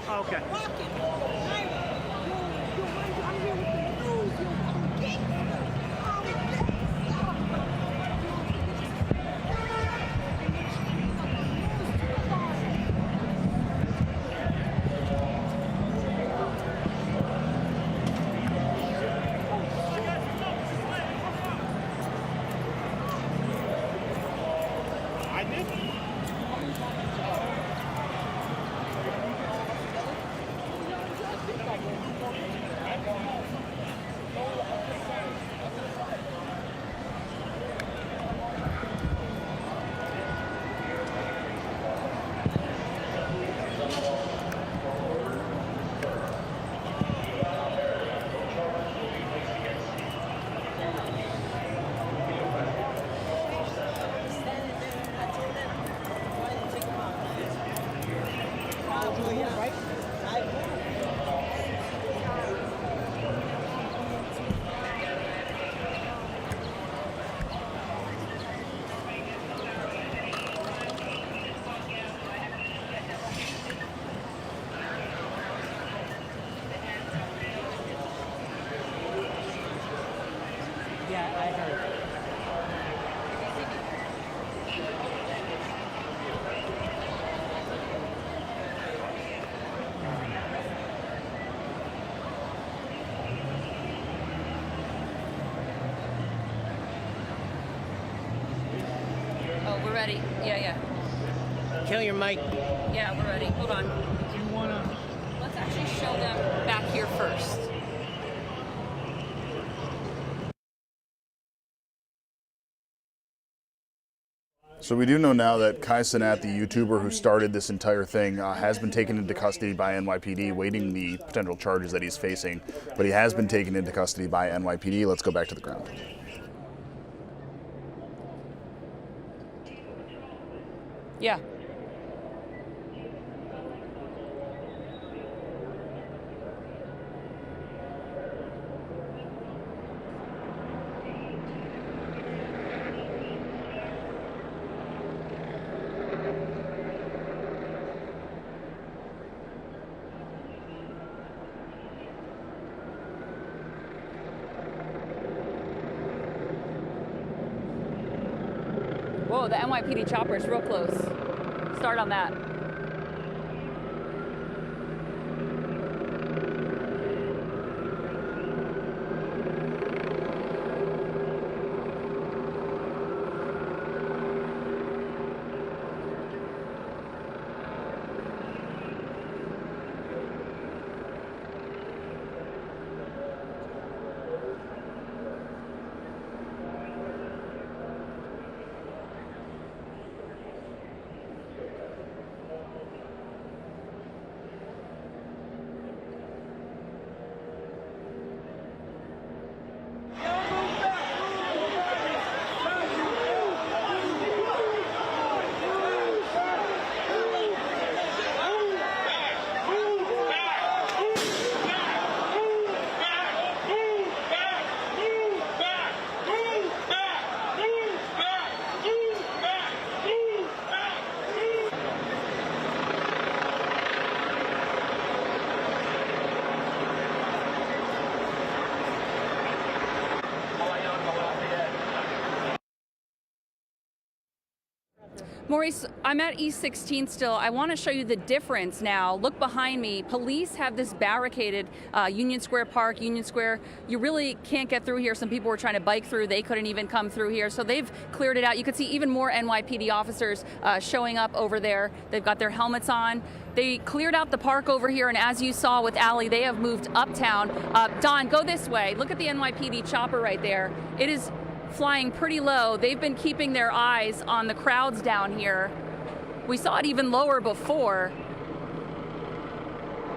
Okay. Yeah. Kill your mic. Yeah, we're ready. Hold on. Do you want to? Let's actually show them back here first. So we do know now that Kai Cenat, the YouTuber who started this entire thing, has been taken into custody by NYPD, waiting the potential charges that he's facing. But he has been taken into custody by NYPD. Let's go back to the ground. Yeah. Whoa, the NYPD chopper is real close. Start on that. Maurice, I'm at East 16th still. I want to show you the difference now. Look behind me. Police have this barricaded Union Square Park, Union Square. You really can't get through here. Some people were trying to bike through. They couldn't even come through here. So they've cleared it out. You can see even more NYPD officers showing up over there. They've got their helmets on. They cleared out the park over here, and as you saw with Allie, they have moved uptown. Don, go this way. Look at the NYPD chopper right there. It is flying pretty low. They've been keeping their eyes on the crowds down here. We saw it even lower before.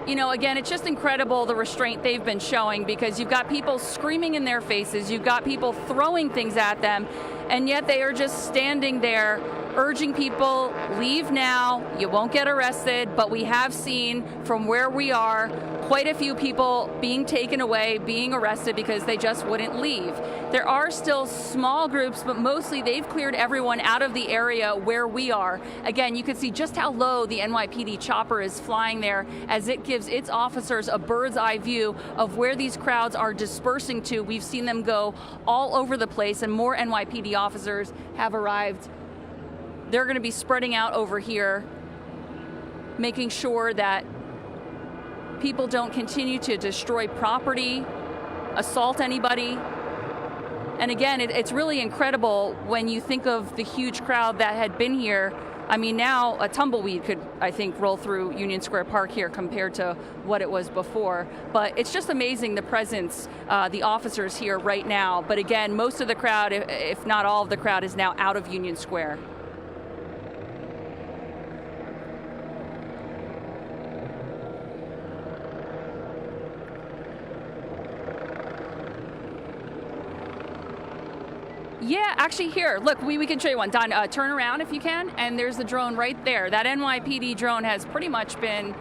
You know, again, it's just incredible the restraint they've been showing, because you've got people screaming in their faces, you've got people throwing things at them, and yet they are just standing there urging people, leave now, you won't get arrested. But we have seen from where we are quite a few people being taken away, being arrested because they just wouldn't leave. There are still small groups, but mostly they've cleared everyone out of the area where we are. Again, you can see just how low the NYPD chopper is flying there, as it gives its officers a bird's eye view of where these crowds are dispersing to. We've seen them go all over the place, and more NYPD officers have arrived. They're going to be spreading out over here, making sure that people don't continue to destroy property, assault anybody. And again, it's really incredible when you think of the huge crowd that had been here. I mean, now a tumbleweed could, I think, roll through Union Square Park here compared to what it was before. But it's just amazing, the presence, the officers here right now. But again, most of the crowd, if not all of the crowd, is now out of Union Square. Yeah, actually here, look, we can show you one. Don, turn around if you can, and there's the drone right there. That NYPD drone has pretty much been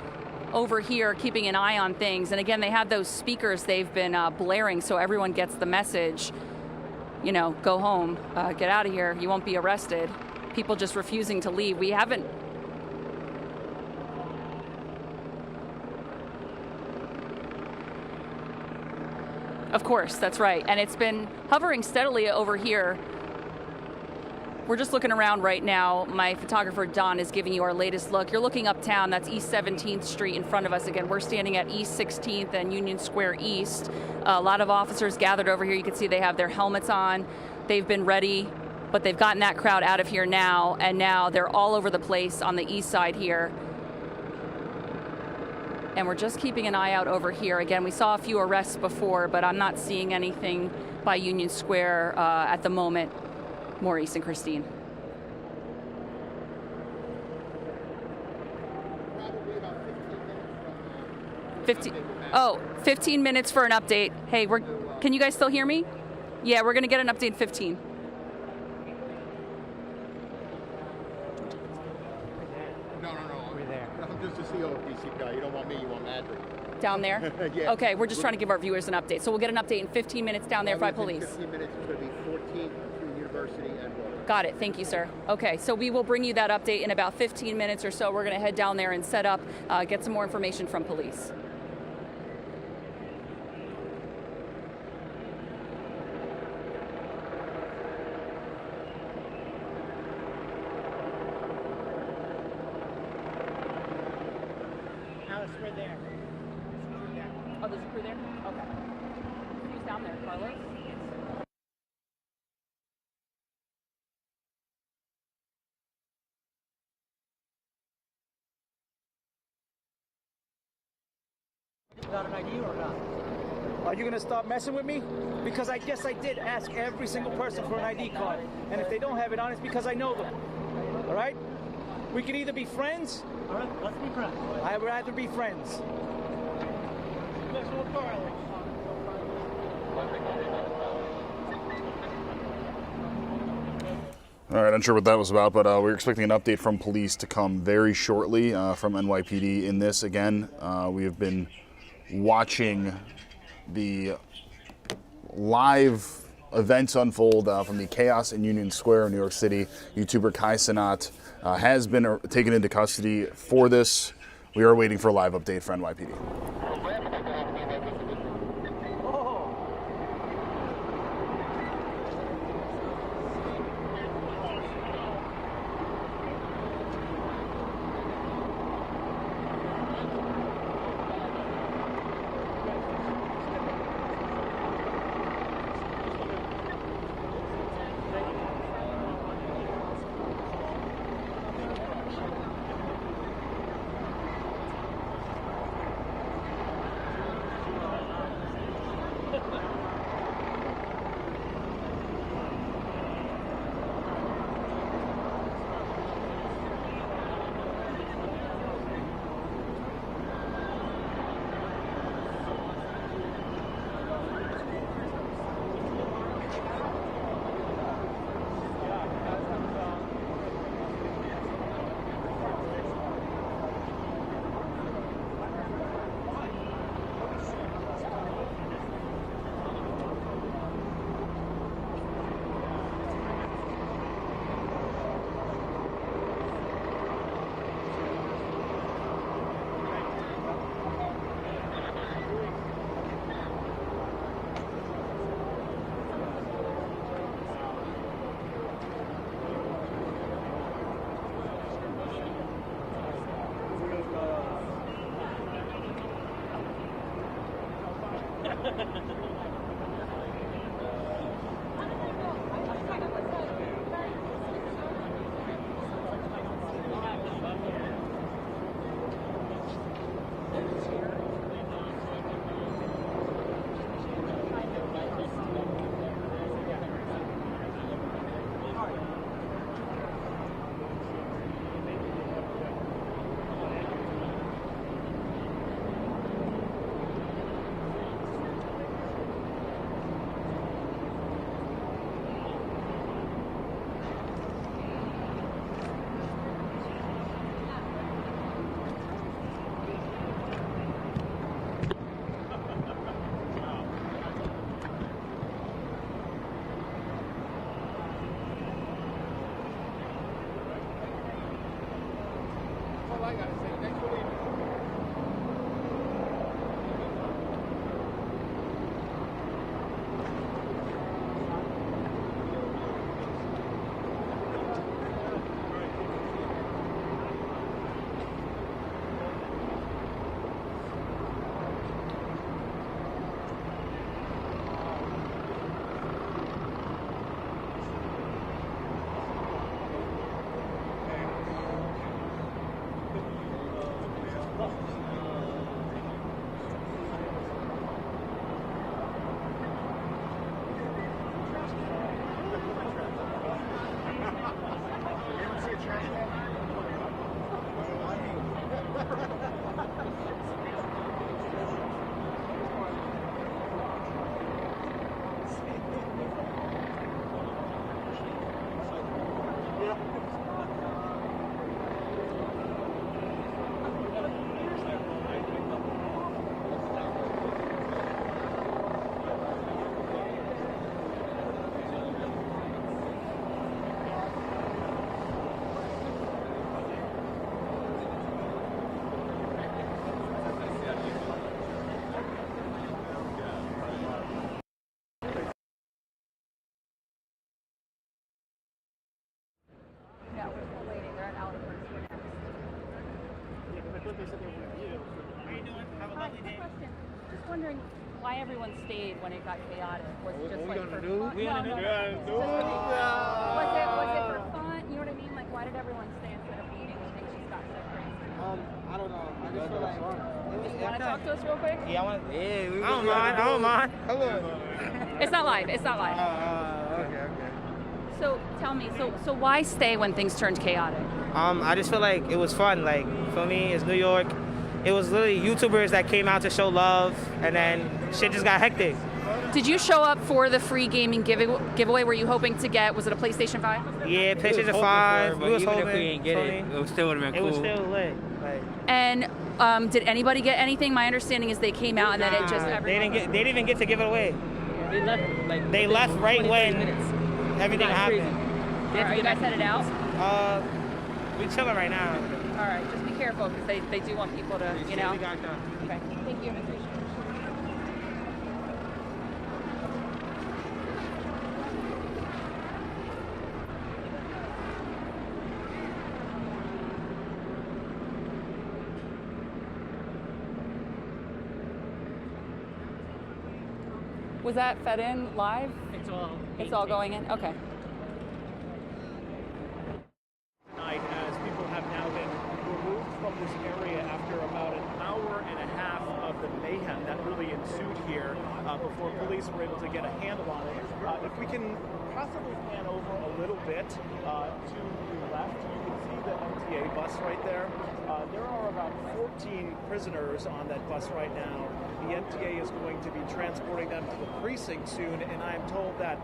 over here keeping an eye on things. And again, they have those speakers they've been blaring so everyone gets the message, you know, go home, get out of here, you won't be arrested. People just refusing to leave. We haven't... Of course, that's right. And it's been hovering steadily over here. We're just looking around right now. My photographer, Don, is giving you our latest look. You're looking uptown. That's East 17th Street in front of us. Again, we're standing at East 16th and Union Square East. A lot of officers gathered over here. You can see they have their helmets on. They've been ready but they've gotten that crowd out of here now, and now they're all over the place on the east side here. And we're just keeping an eye out over here. Again, we saw a few arrests before, but I'm not seeing anything by Union Square at the moment. Maurice and Christine. Oh, 15 minutes for an update. Hey, can you guys still hear me? Yeah, we're going to get an update in 15. No. Over there. I'm just a COPC guy. You don't want me, you want Madrid. Down there? Yeah. Okay, we're just trying to give our viewers an update. So we'll get an update in 15 minutes down there by police. 15 minutes, it's going to be 14 through University and Road. Got it. Thank you, sir. Okay, so we will bring you that update in about 15 minutes or so. We're going to head down there and set up, get some more information from police. We're there. Oh, there's a crew there? Okay. Who's down there? Carlos? Without an ID or not? Are you going to stop messing with me? Because I guess I did ask every single person for an ID card. And if they don't have it on, it's because I know them. All right? We can either be friends. All right, let's be friends. I'd rather be friends. All right, unsure what that was about, but we're expecting an update from police to come very shortly from NYPD in this. Again, we have been watching the live events unfold from the chaos in Union Square in New York City. YouTuber Kai Cenat has been taken into custody for this. We are waiting for a live update for NYPD. Just wondering why everyone stayed when it got chaotic. Was it just we like gonna for do? fun? We gonna do? Was it for fun? You know what I mean? Like, why did everyone stay instead of eating when things just got so crazy? I don't know. I just feel like You want to talk to us real quick? yeah, I want. Yeah, I don't mind. Hello. It's not live. It's not live. Okay. So tell me, so why stay when things turned chaotic? I just feel like it was fun. Like for me, it's New York. It was literally YouTubers that came out to show love, and then shit just got hectic. Did you show up for the free gaming giveaway? Were you hoping to get? Was it a PlayStation 5? Yeah, PlayStation 5. We was hoping. If we didn't get it still would have been It cool. was still lit. Like, And did anybody get anything? My understanding is they came out and then it just they didn't even get to give it away. They left like They left right when everything Crazy. happened. Are you guys headed out? We chilling right now. All right, just be careful because they do want people to, you know. Okay, thank you. Was that fed in live? It's all going in? Okay. Night, as people have now been removed from this area after about an hour and a half of the mayhem that really ensued here before police were able to get a handle on it. If we can possibly pan over a little bit to the left, you can see the MTA bus right there. There are about 14 prisoners on that bus right now. The MTA is going to be transporting them to the precinct soon, and I am told that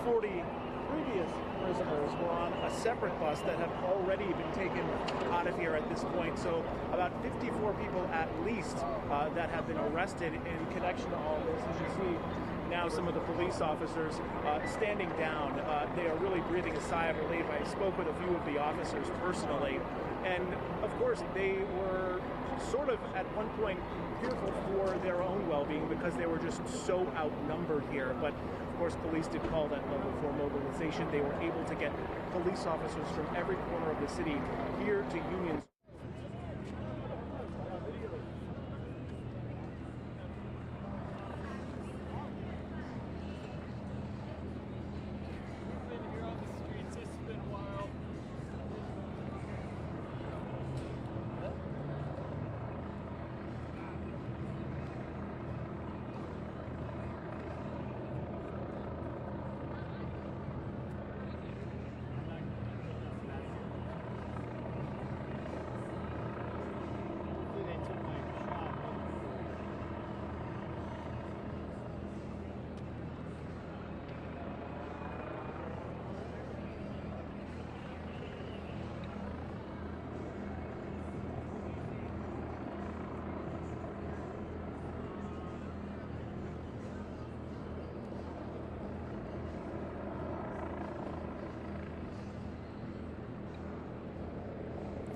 40 previous prisoners were on a separate bus that have already been taken out of here at this point. So about 54 people at least that have been arrested in connection to all this. As you see now, some of the police officers standing down. They are really breathing a sigh of relief. I spoke with a few of the officers personally, and of course they were sort of at one point fearful for their own well-being because they were just so outnumbered here. But of course, police did call that level 4 mobilization. They were able to get police officers from every corner of the city here to Union.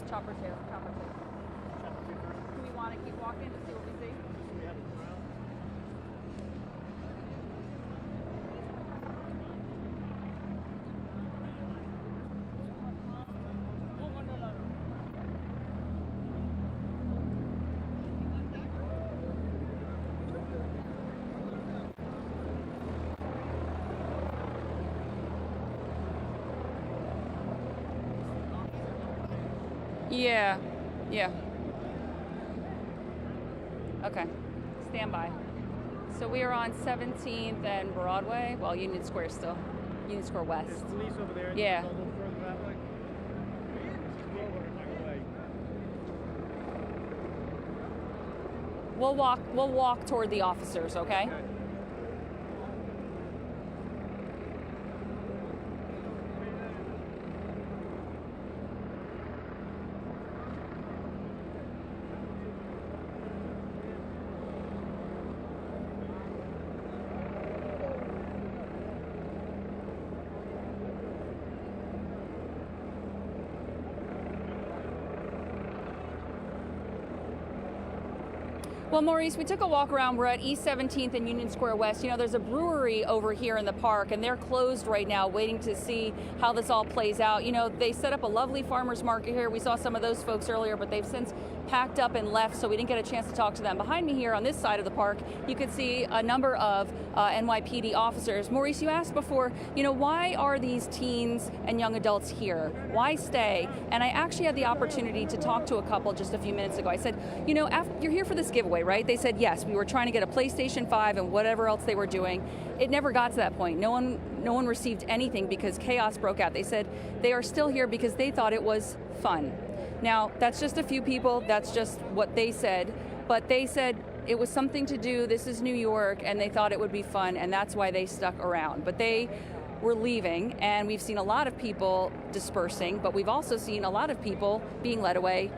Chopper 2. Do we want to keep walking to see what we see? Yeah. Okay. Stand by. So we are on 17th and Broadway. Well, Union Square still. Union Square West. There's police over there. Yeah. A little further that way. We'll walk toward the officers, okay? Well, Maurice, we took a walk around. We're at East 17th and Union Square West. You know, there's a brewery over here in the park, and they're closed right now, waiting to see how this all plays out. You know, they set up a lovely farmer's market here. We saw some of those folks earlier, but they've since packed up and left, so we didn't get a chance to talk to them. Behind me here on this side of the park, you could see a number of NYPD officers. Maurice, you asked before, why are these teens and young adults here? Why stay? And I actually had the opportunity to talk to a couple just a few minutes ago. I said, you're here for this giveaway, right? They said, yes, we were trying to get a PlayStation 5 and whatever else they were doing. It never got to that point. No one received anything because chaos broke out. They said they are still here because they thought it was fun. Now, that's just a few people. That's just what they said. But they said it was something to do. This is New York, and they thought it would be fun, and that's why they stuck around. But they were leaving, and we've seen a lot of people dispersing, but we've also seen a lot of people being led away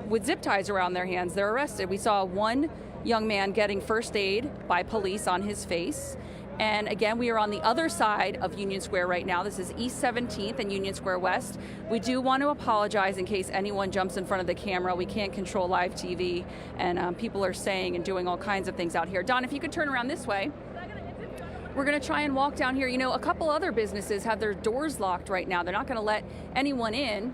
with zip ties around their hands. They're arrested. We saw one young man getting first aid by police on his face. And again, we are on the other side of Union Square right now. This is East 17th and Union Square West. We do want to apologize in case anyone jumps in front of the camera. We can't control live TV, and people are saying and doing all kinds of things out here. Don, if you could turn around this way. We're going to try and walk down here. A couple other businesses have their doors locked right now. They're not going to let anyone in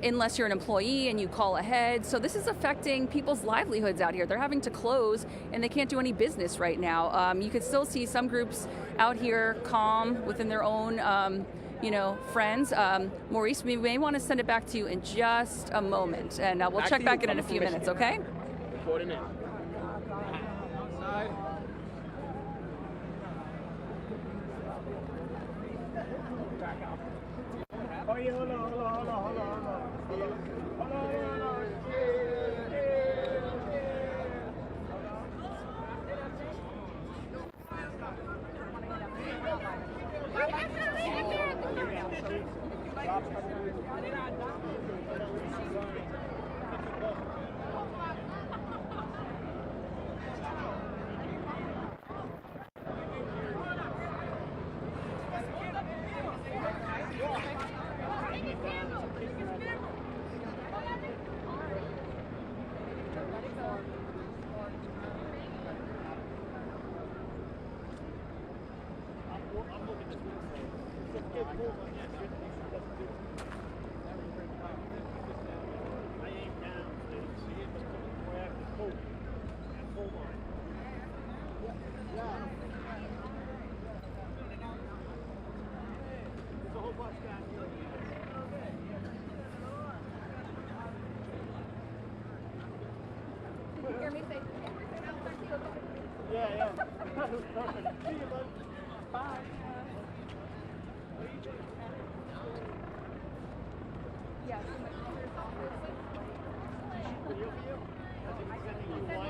unless you're an employee and you call ahead. So this is affecting people's livelihoods out here. They're having to close and they can't do any business right now. You can still see some groups out here calm within their own friends. Maurice, we may want to send it back to you in just a moment, and we'll check back in a few minutes, okay? Reporting in. Oh yeah, hold on. Yeah. See you, bud. Bye. Yeah.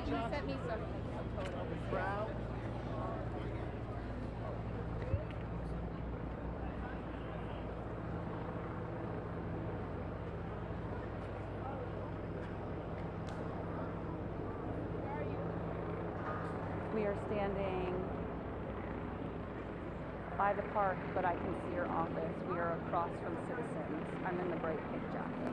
He sent me some photos. We are standing by the park, but I can see your office. We are across from Citizens. I'm in the bright pink jacket.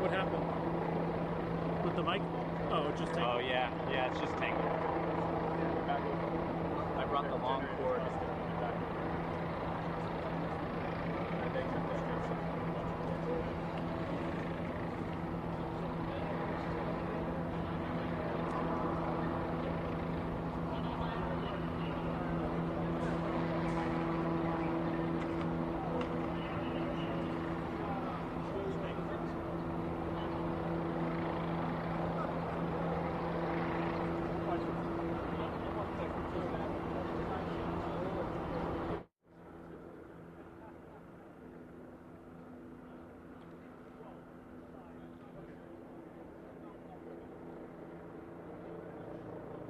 What happened? With the mic? Oh, it just tangled. Oh, yeah. Yeah, it's just tangled. I throughout the long court.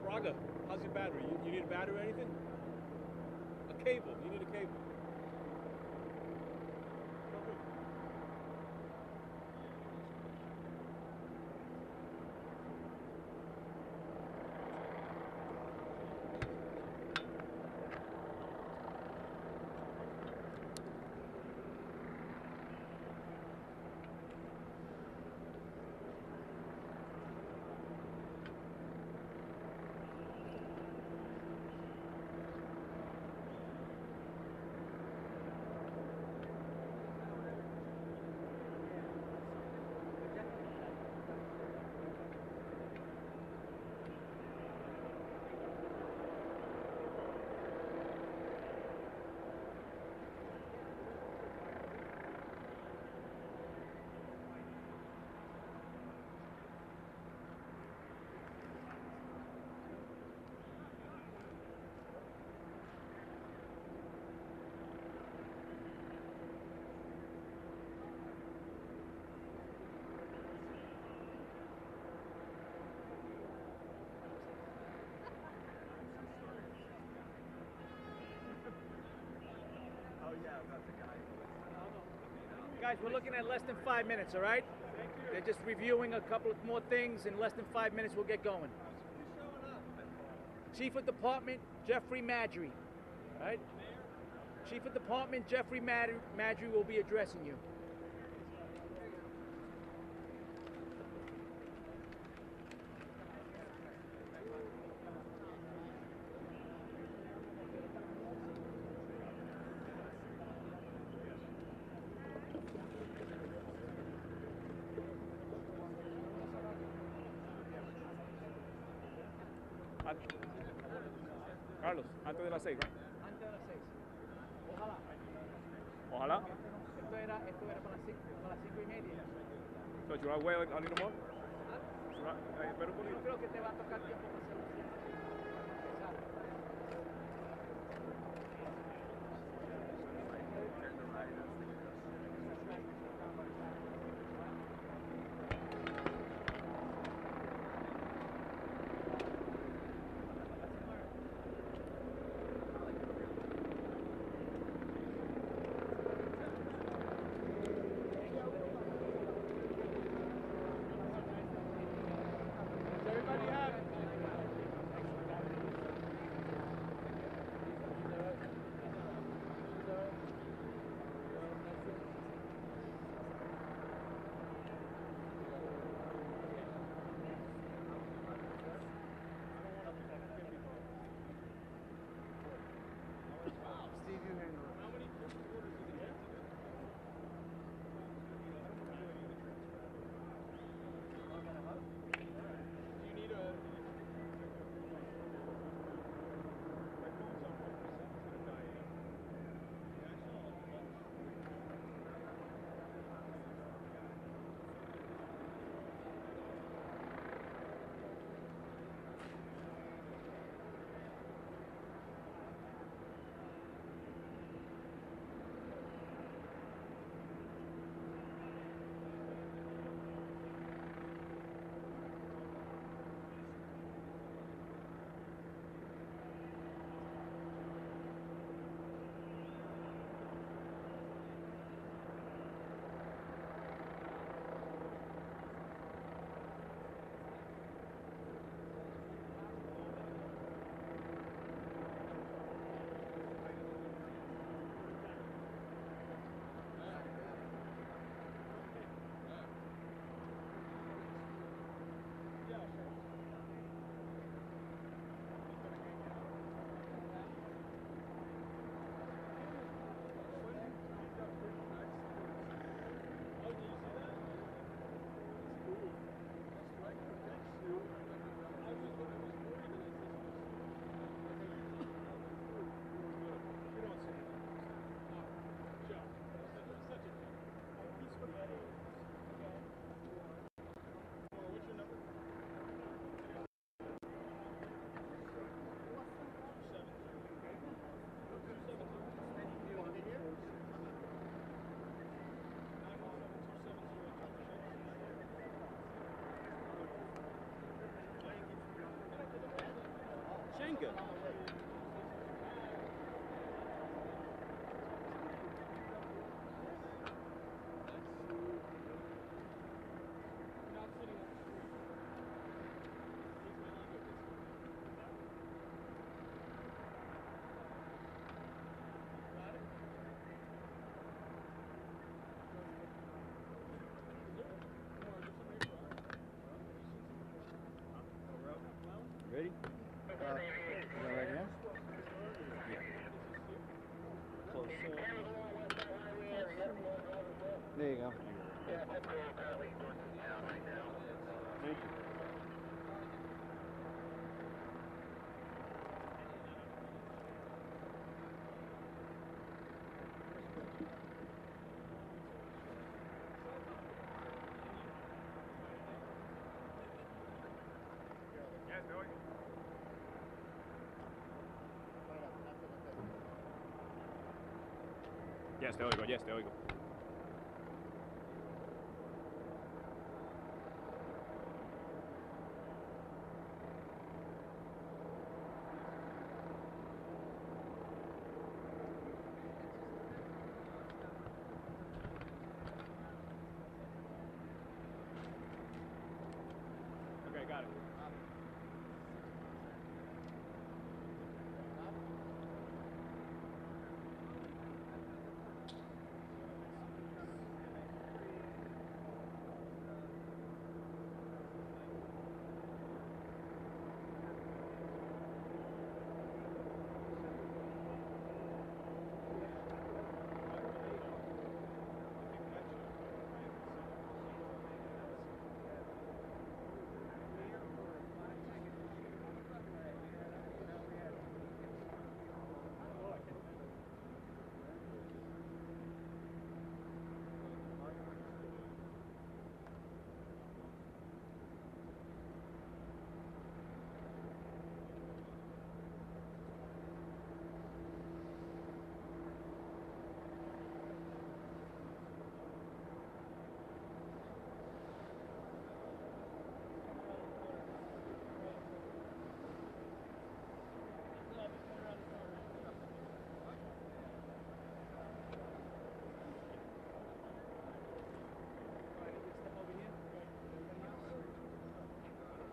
Braga, how's your battery? You need a battery or anything? A cable. You need a cable. Guys, we're looking at less than 5 minutes, all right? They're just reviewing a couple of more things. In less than 5 minutes, we'll get going. Chief of Department, Jeffrey Madry. All right? Chief of Department, Jeffrey Madry will be addressing you. Carlos, antes de las 6, ¿no? Antes de las 6. Ojalá. Ojalá. Esto era para las 5:30. So, should I wait a little more? Espera un poquito. Yo creo que te va a tocar tiempo para hacerlo. Everybody happy? Yeah. Thank you. Yes, te oigo, yes, te oigo. Okay, got it.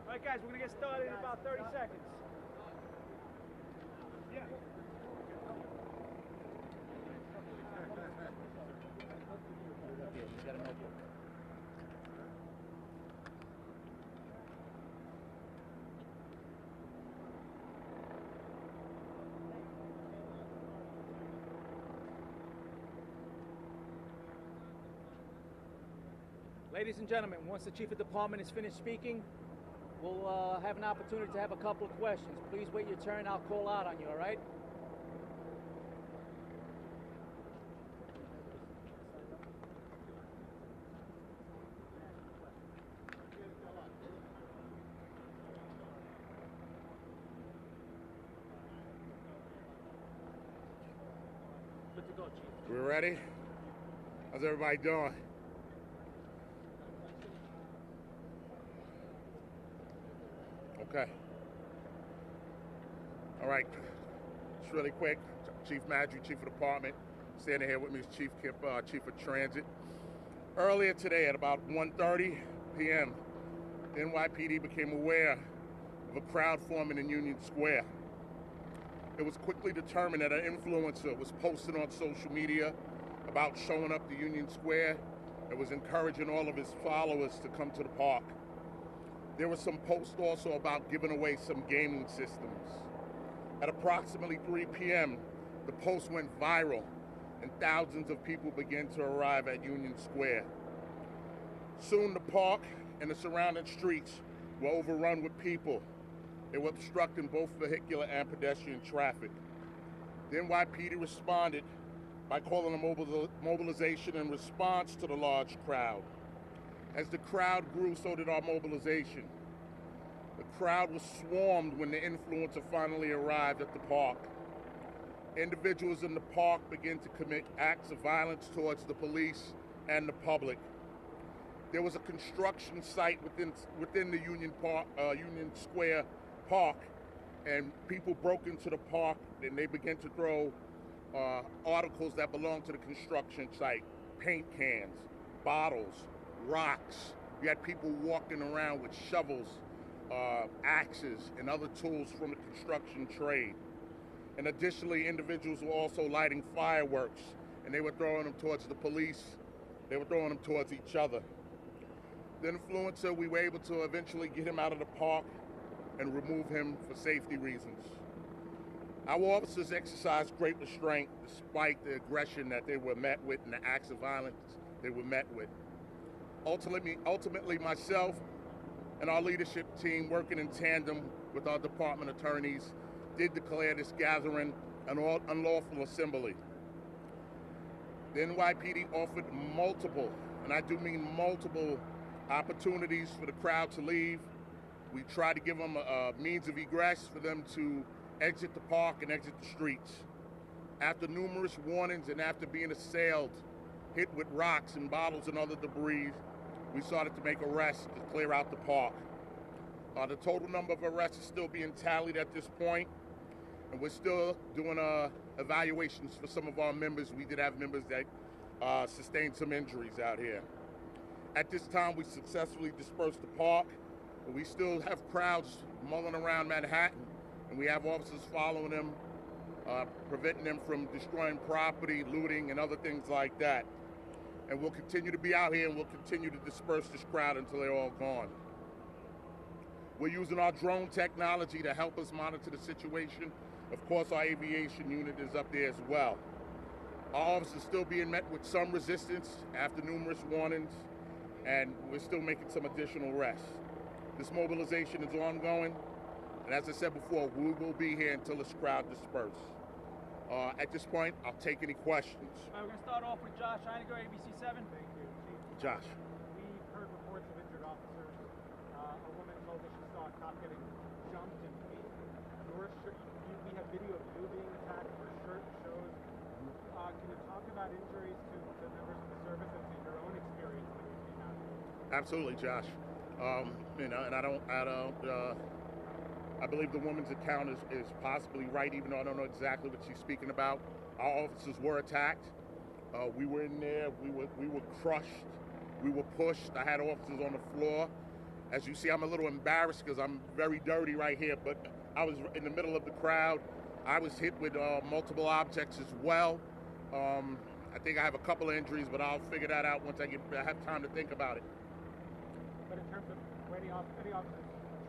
All right, guys, we're gonna get started in about 30 seconds. Yeah. Ladies and gentlemen, once the Chief of Department is finished speaking, we'll have an opportunity to have a couple of questions. Please wait your turn. I'll call out on you, all right? Good to go, Chief. We ready? How's everybody doing? Okay. All right. Just really quick. Chief Madry, Chief of Department. Standing here with me is Chief Kip, Chief of Transit. Earlier today at about 1:30 p.m., the NYPD became aware of a crowd forming in Union Square. It was quickly determined that an influencer was posting on social media about showing up to Union Square and was encouraging all of his followers to come to the park. There was some posts also about giving away some gaming systems. At approximately 3 p.m., the post went viral and thousands of people began to arrive at Union Square. Soon the park and the surrounding streets were overrun with people. They were obstructing both vehicular and pedestrian traffic. The NYPD responded by calling a mobilization in response to the large crowd. As the crowd grew, so did our mobilization. The crowd was swarmed when the influencer finally arrived at the park. Individuals in the park began to commit acts of violence towards the police and the public. There was a construction site within the Union Square Park, and people broke into the park and they began to throw articles that belonged to the construction site, paint cans, bottles, rocks. You had people walking around with shovels, axes, and other tools from the construction trade. And additionally, individuals were also lighting fireworks, and they were throwing them towards the police. They were throwing them towards each other. The influencer, we were able to eventually get him out of the park and remove him for safety reasons. Our officers exercised great restraint despite the aggression that they were met with and the acts of violence they were met with. Ultimately, myself and our leadership team, working in tandem with our department attorneys, did declare this gathering an unlawful assembly. The NYPD offered multiple, and I do mean multiple, opportunities for the crowd to leave. We tried to give them a means of egress for them to exit the park and exit the streets. After numerous warnings and after being assailed, hit with rocks and bottles and other debris, we started to make arrests to clear out the park. The total number of arrests is still being tallied at this point, and we're still doing evaluations for some of our members. We did have members that sustained some injuries out here. At this time, we successfully dispersed the park, but we still have crowds mulling around Manhattan, and we have officers following them, preventing them from destroying property, looting, and other things like that. And we'll continue to be out here, and we'll continue to disperse this crowd until they're all gone. We're using our drone technology to help us monitor the situation. Of course, our aviation unit is up there as well. Our officers are still being met with some resistance after numerous warnings, and we're still making some additional arrests. This mobilization is ongoing, and as I said before, we will be here until this crowd disperses. At this point, I'll take any questions. All right, we're going to start off with Josh Einiger, ABC7. Thank you, Chief. Josh. We've heard reports of injured officers. A woman told us she saw a cop getting jumped and beat. Your shirt, we have video of you being attacked. Your shirt shows. Can you talk about injuries to the members of the service and to your own experience when you came out here? Absolutely, Josh. And I believe the woman's account is possibly right, even though I don't know exactly what she's speaking about. Our officers were attacked. We were in there. We were crushed. We were pushed. I had officers on the floor. As you see, I'm a little embarrassed because I'm very dirty right here, but I was in the middle of the crowd. I was hit with multiple objects as well. I think I have a couple of injuries, but I'll figure that out once I have time to think about it. But in terms of any officers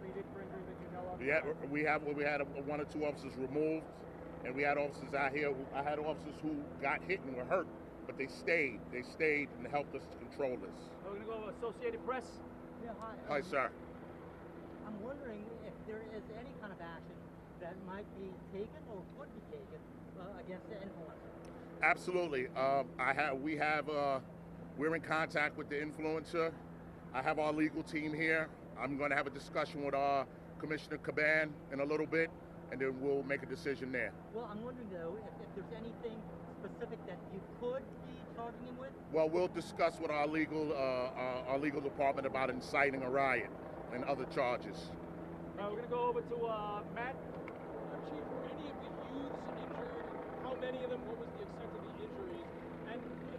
treated for injuries that you know of? Yeah, we had one or two officers removed, and we had officers out here. I had officers who got hit and were hurt, but they stayed. They stayed and helped us to control this. We're going to go Associated Press. Yeah, hi. Hi, sir. I'm wondering if there is any kind of action that might be taken or would be taken against the influencer. Absolutely. We're in contact with the influencer. I have our legal team here. I'm going to have a discussion with our Commissioner Caban in a little bit, and then we'll make a decision there. Well, I'm wondering though if there's anything specific that you could be charging him with. Well, we'll discuss with our legal department about inciting a riot and other charges. All right, we're going to go over to Matt. Chief, were any of the youths injured? How many of them? What was the extent of the injuries? And was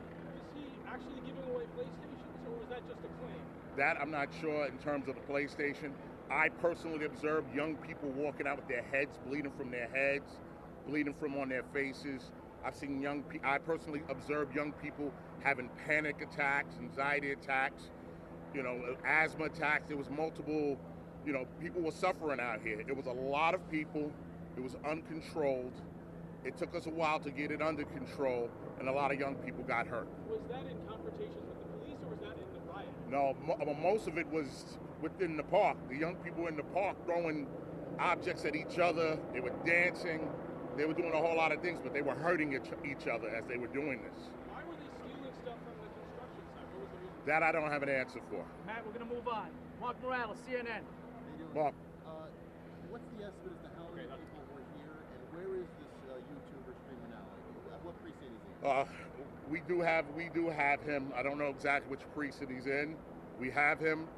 he actually giving away PlayStations, or was that just a claim? That I'm not sure in terms of the PlayStation. I personally observed young people walking out with their heads bleeding from their heads, bleeding from on their faces. I've seen I personally observed young people having panic attacks, anxiety attacks, asthma attacks. There was multiple, people were suffering out here. It was a lot of people. It was uncontrolled. It took us a while to get it under control, and a lot of young people got hurt. Was that in confrontations with the police, or was that in the riot? No, most of it was within the park. The young people in the park throwing objects at each other. They were dancing. They were doing a whole lot of things, but they were hurting each other as they were doing this. Why were they stealing stuff from the construction site? What was the reason? That I don't have an answer for. Matt, we're going to move on. Mark Morales, CNN. Mark. What's the estimate as to how many people were here, and where is this YouTuber streamer now? What precinct is he? We do have him. I don't know exactly which precinct he's in. We have him.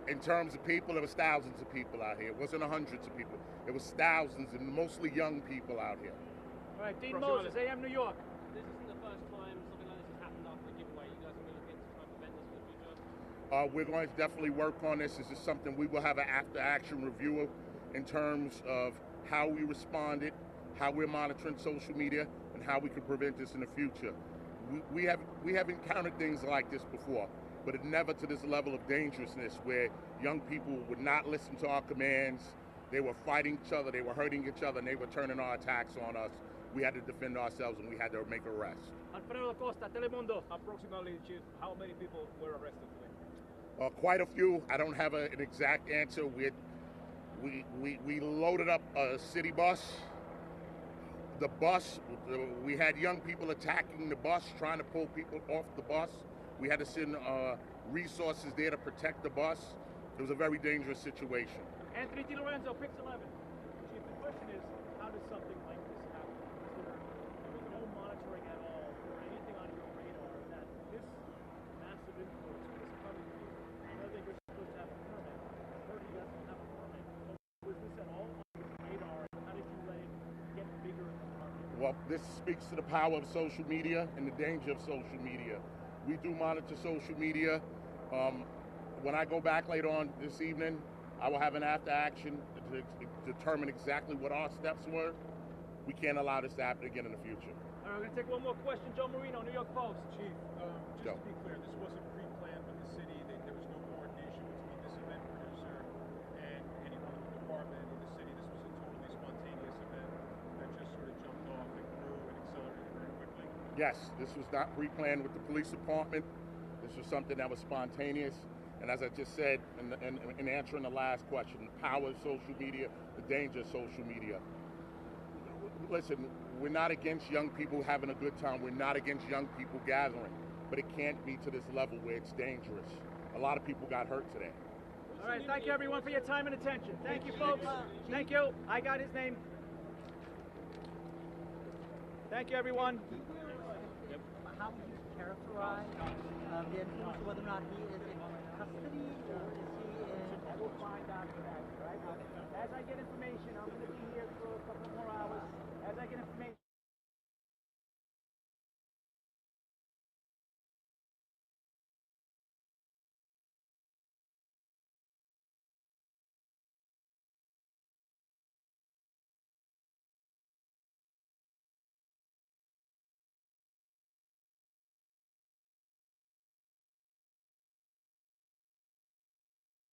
In terms of people, there was thousands of people out here. It wasn't hundreds of people. It was thousands, and mostly young people out here. All right, Dean Moses, AM New York. This isn't the first time something like this has happened after a giveaway. You guys are going to look into trying to prevent this for the future? We're going to definitely work on this. This is something we will have an after-action review of in terms of how we responded, how we're monitoring social media, and how we can prevent this in the future. We have encountered things like this before, but it never to this level of dangerousness where young people would not listen to our commands. They were fighting each other, they were hurting each other, and they were turning our attacks on us. we had to defend ourselves and we had to make arrests. Alfredo Acosta, Telemundo. Approximately, Chief, how many people were arrested today? Quite a few. I don't have an exact answer. We loaded up a city bus. The bus, we had young people attacking the bus, trying to pull people off the bus. We had to send resources there to protect the bus. It was a very dangerous situation. Anthony DiLorenzo, Pix 11. Chief, the question is, how does something like this happen? Is there no monitoring at all or anything on your radar that this massive influence was coming here? I know that you're supposed to have a permit. I heard he doesn't have a permit. So was this at all on your radar? How did you let it get bigger in the market? Well, this speaks to the power of social media and the danger of social media. We do monitor social media. When I go back later on this evening, I will have an after action to determine exactly what our steps were. We can't allow this to happen again in the future. All right, we're going to take one more question. Joe Marino, New York Post. Chief, just to be clear, this wasn't pre-planned with the city. There was no coordination between this event producer and anyone in the department or the city. This was a totally spontaneous event that just sort of jumped off and grew and accelerated very quickly. Yes, this was not pre-planned with the police department. This was something that was spontaneous. And as I just said in answering the last question, the power of social media, the danger of social media. Listen, we're not against young people having a good time. We're not against young people gathering. But it can't be to this level where it's dangerous. A lot of people got hurt today. All right, thank you everyone for your time and attention. Thank you, folks. Thank you. I got his name. Thank you, everyone. How would you characterize the influence, whether or not he is in custody or is he in? I will find out that, right? As I get information, I'm going to be here for a couple more hours. As I get information.